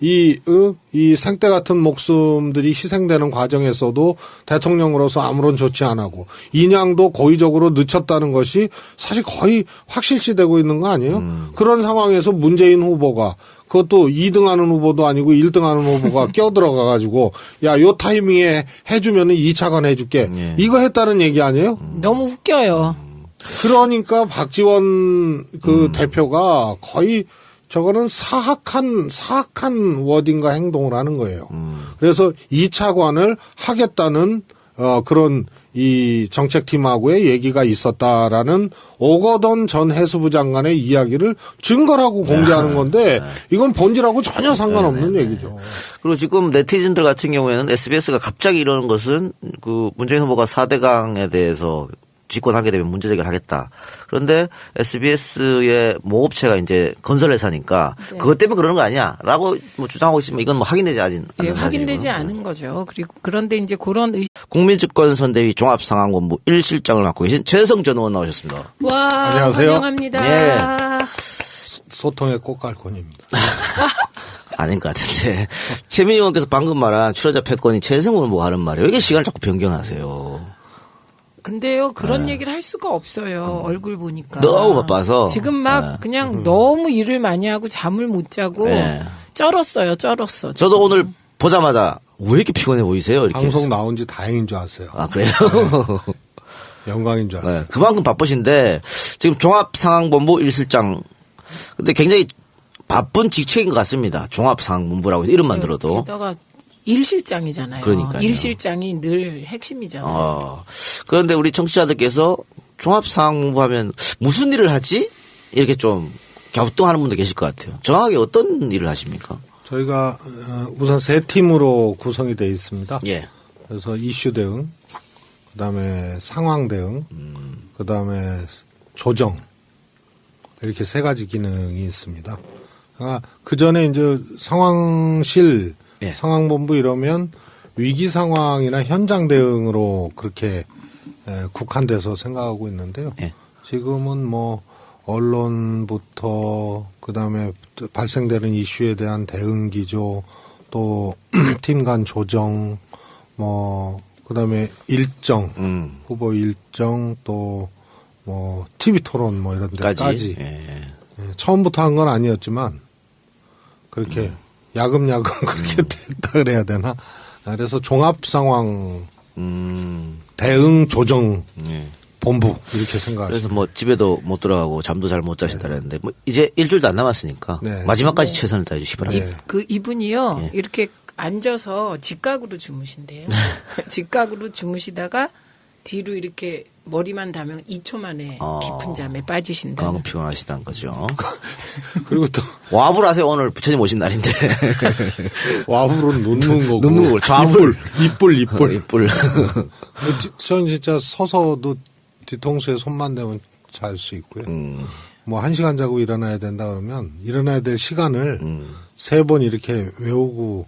이 생떼 같은 목숨들이 희생되는 과정에서도 대통령으로서 아무런 조치 안 하고 인양도 고의적으로 늦췄다는 것이 사실 거의 확실시되고 있는 거 아니에요? 그런 상황에서 문재인 후보가 그것도 2등하는 후보도 아니고 1등하는 후보가 껴들어가 가지고 야, 요 타이밍에 해주면은 2차관 해줄게. 이거 했다는 얘기 아니에요? 너무 웃겨요. 그러니까 박지원 그 대표가 거의 저거는 사악한 워딩과 행동을 하는 거예요. 그래서 2차관을 하겠다는 그런 이 정책팀하고의 얘기가 있었다라는 오거돈 전 해수부 장관의 이야기를 증거라고 공개하는 건데 이건 본질하고 전혀 상관없는 얘기죠. 그리고 지금 네티즌들 같은 경우에는 SBS가 갑자기 이러는 것은 그 문재인 후보가 4대강에 대해서 집권하게 되면 문제 제기를 하겠다. 그런데 SBS의 모업체가 이제 건설회사니까 그것 때문에 그러는 거 아니야라고 뭐 주장하고 있으면 이건 뭐 확인되지 않은 확인되지 않은 거죠. 그리고 그런데 이제 그런 국민주권선대위 종합상황본부 1실장을 맡고 계신 최성 전 의원 나오셨습니다. 와, 안녕하세요. 환영합니다. 예. 소통의 꽃갈콘입니다. 아닌 것 같은데 최민희 의원께서 방금 말한 출연자 패권이 최성 의원 보고 하는 말이에요. 이게 시간을 자꾸 변경하세요. 근데요, 그런 얘기를 할 수가 없어요. 얼굴 보니까. 너무 바빠서. 지금 막 그냥 너무 일을 많이 하고 잠을 못 자고 쩔었어요. 저도 오늘 보자마자 왜 이렇게 피곤해 보이세요? 이렇게. 방송 나온 지 다행인 줄 아세요. 아, 그래요? 영광인 줄 알아요. 네, 그만큼 바쁘신데 지금 종합상황본부 1실장 근데 굉장히 바쁜 직책인 것 같습니다. 종합상황본부라고 해서 이름만 들어도. 게다가 일실장이잖아요. 그러니까요. 일실장이 늘 핵심이잖아요. 그런데 우리 청취자들께서 종합상황본부 하면 무슨 일을 하지? 이렇게 좀 갸우뚱하는 분도 계실 것 같아요. 정확하게 어떤 일을 하십니까? 저희가 우선 세 팀으로 구성이 되어 있습니다. 예. 그래서 이슈 대응, 그다음에 상황 대응, 그다음에 조정 이렇게 세 가지 기능이 있습니다. 그 전에 이제 상황실, 예. 상황본부 이러면 위기 상황이나 현장 대응으로 그렇게 국한돼서 생각하고 있는데요. 예. 지금은 뭐 언론부터 그다음에 발생되는 이슈에 대한 대응 기조 또 팀 간 조정 뭐 그다음에 일정 후보 일정 또 뭐 TV 토론 뭐 이런 데까지 예. 처음부터 한 건 아니었지만 그렇게 야금야금 그렇게 됐다 그래야 되나? 그래서 종합 상황 대응 조정 예. 본부 이렇게 생각하시면 그래서 뭐 집에도 못 들어가고 잠도 잘 못 자신다는데 뭐 이제 일주일도 안 남았으니까 네. 마지막까지 최선을 다해 주시기 바랍니다. 네. 그 이분이요 이렇게 앉아서 직각으로 주무신대요. 직각으로 주무시다가 뒤로 이렇게 머리만 닿으면 2초 만에 깊은 잠에 빠지신다. 그만큼 피곤하시다는 거죠. 그리고 또 와불 하세요. 오늘 부처님 오신 날인데. 와불은 눕는 거고 눕는 거고 좌불. 이뿔 이뿔. 전 진짜 서서도 뒤통수에 손만 대면 잘 수 있고요. 뭐 1시간 자고 일어나야 된다 그러면 일어나야 될 시간을 3번 이렇게 외우고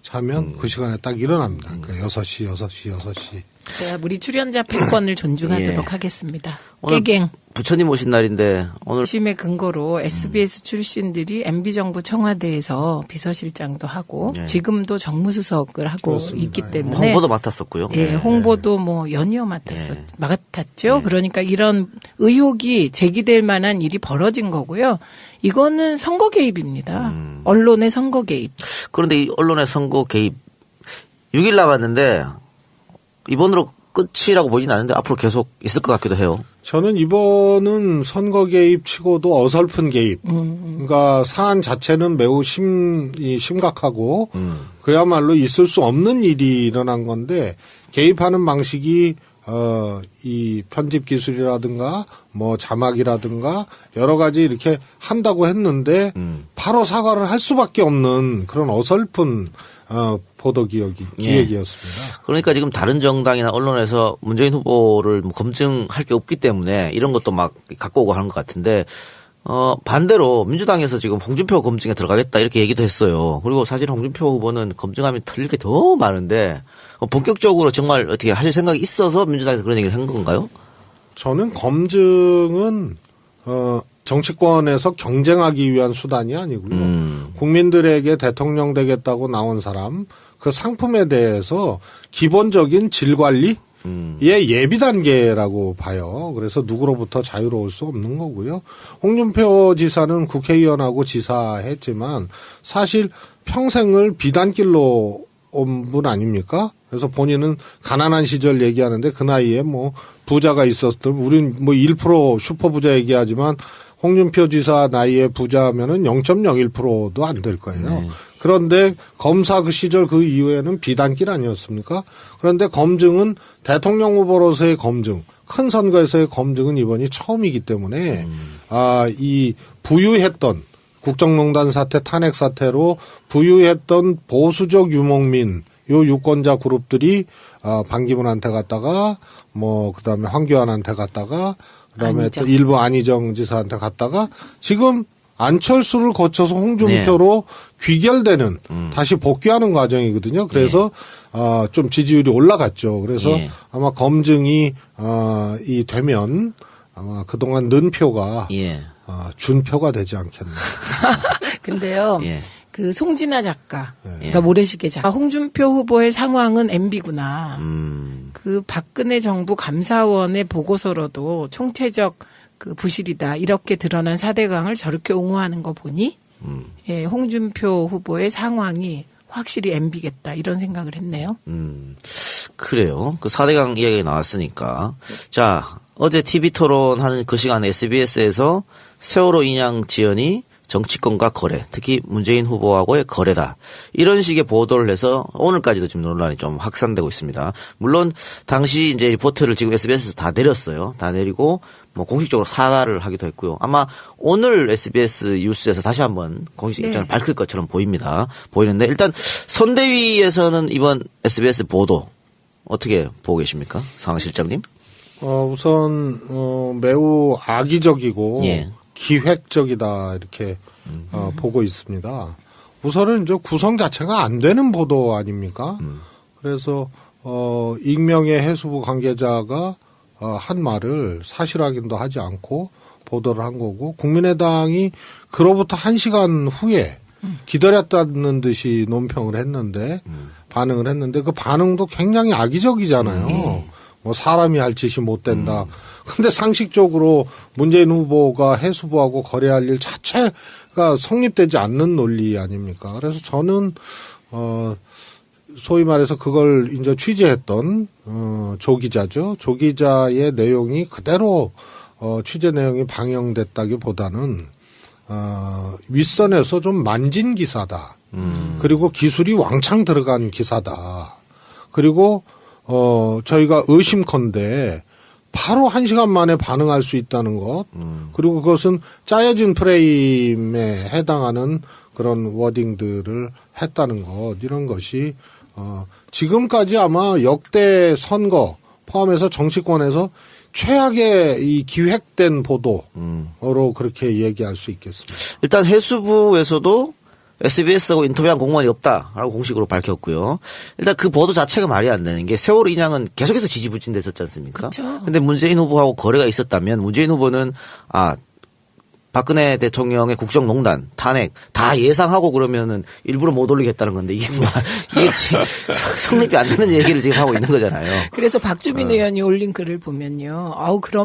자면 그 시간에 딱 일어납니다. 그러니까 6시. 제가 우리 출연자 패권을 존중하도록 예. 하겠습니다. 오늘 깨갱. 부처님 오신 날인데 오늘 심의 근거로 SBS 출신들이 MB정부 청와대에서 비서실장도 하고 예. 지금도 정무수석을 하고 그렇습니다. 있기 때문에 홍보도 맡았었고요. 예, 홍보도 뭐 연이어 맡았죠. 그러니까 이런 의혹이 제기될 만한 일이 벌어진 거고요. 이거는 선거 개입입니다. 언론의 선거 개입. 그런데 이 언론의 선거 개입 6일 남았는데 이번으로 끝이라고 보진 않는데 앞으로 계속 있을 것 같기도 해요. 저는 이번은 선거 개입 치고도 어설픈 개입. 그러니까 사안 자체는 매우 심각하고 그야말로 있을 수 없는 일이 일어난 건데 개입하는 방식이 이 편집 기술이라든가 뭐 자막이라든가 여러 가지 이렇게 한다고 했는데 바로 사과를 할 수밖에 없는 그런 어설픈 보도 기획이었습니다. 그러니까 지금 다른 정당이나 언론에서 문재인 후보를 뭐 검증할 게 없기 때문에 이런 것도 막 갖고 오고 하는 것 같은데 반대로 민주당에서 지금 홍준표 검증에 들어가겠다 이렇게 얘기도 했어요. 그리고 사실 홍준표 후보는 검증하면 틀릴 게 더 많은데 본격적으로 정말 어떻게 하실 생각이 있어서 민주당에서 그런 얘기를 한 건가요? 저는 검증은 정치권에서 경쟁하기 위한 수단이 아니고요. 국민들에게 대통령 되겠다고 나온 사람 그 상품에 대해서 기본적인 질 관리의 예비 단계라고 봐요. 그래서 누구로부터 자유로울 수 없는 거고요. 홍준표 지사는 국회의원하고 지사했지만 사실 평생을 비단길로 온 분 아닙니까? 그래서 본인은 가난한 시절 얘기하는데 그 나이에 뭐 부자가 있었던 우린 뭐 1% 슈퍼 부자 얘기하지만 홍준표 지사 나이에 부자면은 0.01%도 안 될 거예요. 네. 그런데 검사 그 시절 그 이후에는 비단길 아니었습니까? 그런데 검증은 대통령 후보로서의 검증, 큰 선거에서의 검증은 이번이 처음이기 때문에 이 부유했던 국정농단 사태 탄핵 사태로 부유했던 보수적 유목민 요 유권자 그룹들이 반기문한테 갔다가 뭐 그다음에 황교안한테 갔다가 그다음에 또 일부 안희정 지사한테 갔다가 지금 안철수를 거쳐서 홍준표로 귀결되는 다시 복귀하는 과정이거든요. 그래서 좀 지지율이 올라갔죠. 그래서 아마 검증이 이 되면 아마 그동안 는 표가 준표가 되지 않겠나. 근데요. 그 송진아 작가, 그러니까 모래시계 작가, 홍준표 후보의 상황은 MB구나. 그 박근혜 정부 감사원의 보고서로도 총체적 그 부실이다 이렇게 드러난 4대강을 저렇게 옹호하는 거 보니 예, 홍준표 후보의 상황이 확실히 MB겠다 이런 생각을 했네요. 그래요. 그 4대강 이야기가 나왔으니까 자 어제 TV 토론하는 그 시간에 SBS에서 세월호 인양 지연이 정치권과 거래, 특히 문재인 후보하고의 거래다. 이런 식의 보도를 해서 오늘까지도 지금 논란이 좀 확산되고 있습니다. 물론 당시 이제 리포트를 지금 SBS에서 다 내렸어요. 다 내리고 뭐 공식적으로 사과를 하기도 했고요. 아마 오늘 SBS 뉴스에서 다시 한번 공식 입장을 밝힐 것처럼 보이는데 일단 선대위에서는 이번 SBS 보도 어떻게 보고 계십니까? 상황 실장님? 우선 매우 악의적이고 기획적이다 이렇게 보고 있습니다. 우선은 이제 구성 자체가 안 되는 보도 아닙니까? 그래서 익명의 해수부 관계자가 한 말을 사실 확인도 하지 않고 보도를 한 거고 국민의당이 그로부터 1시간 후에 기다렸다는 듯이 논평을 했는데 반응을 했는데 그 반응도 굉장히 악의적이잖아요. 뭐 사람이 할 짓이 못 된다. 근데 상식적으로 문재인 후보가 해수부하고 거래할 일 자체가 성립되지 않는 논리 아닙니까? 그래서 저는 소위 말해서 그걸 이제 취재했던 조 기자죠. 조 기자의 내용이 그대로 취재 내용이 방영됐다기보다는 윗선에서 좀 만진 기사다. 그리고 기술이 왕창 들어간 기사다. 그리고 저희가 의심컨대 바로 1시간 만에 반응할 수 있다는 것. 그리고 그것은 짜여진 프레임에 해당하는 그런 워딩들을 했다는 것. 이런 것이 지금까지 아마 역대 선거 포함해서 정치권에서 최악의 이 기획된 보도로 그렇게 얘기할 수 있겠습니다. 일단 해수부에서도 SBS하고 인터뷰한 공무원이 없다라고 공식으로 밝혔고요. 일단 그 보도 자체가 말이 안 되는 게 세월호 인양은 계속해서 지지부진됐었지 않습니까? 그쵸. 근데 문재인 후보하고 거래가 있었다면 문재인 후보는 박근혜 대통령의 국정농단, 탄핵 다 예상하고 그러면은 일부러 못 올리겠다는 건데 이게 성립이 안 되는 얘기를 지금 하고 있는 거잖아요. 그래서 박주민 의원이 올린 글을 보면요. 그럼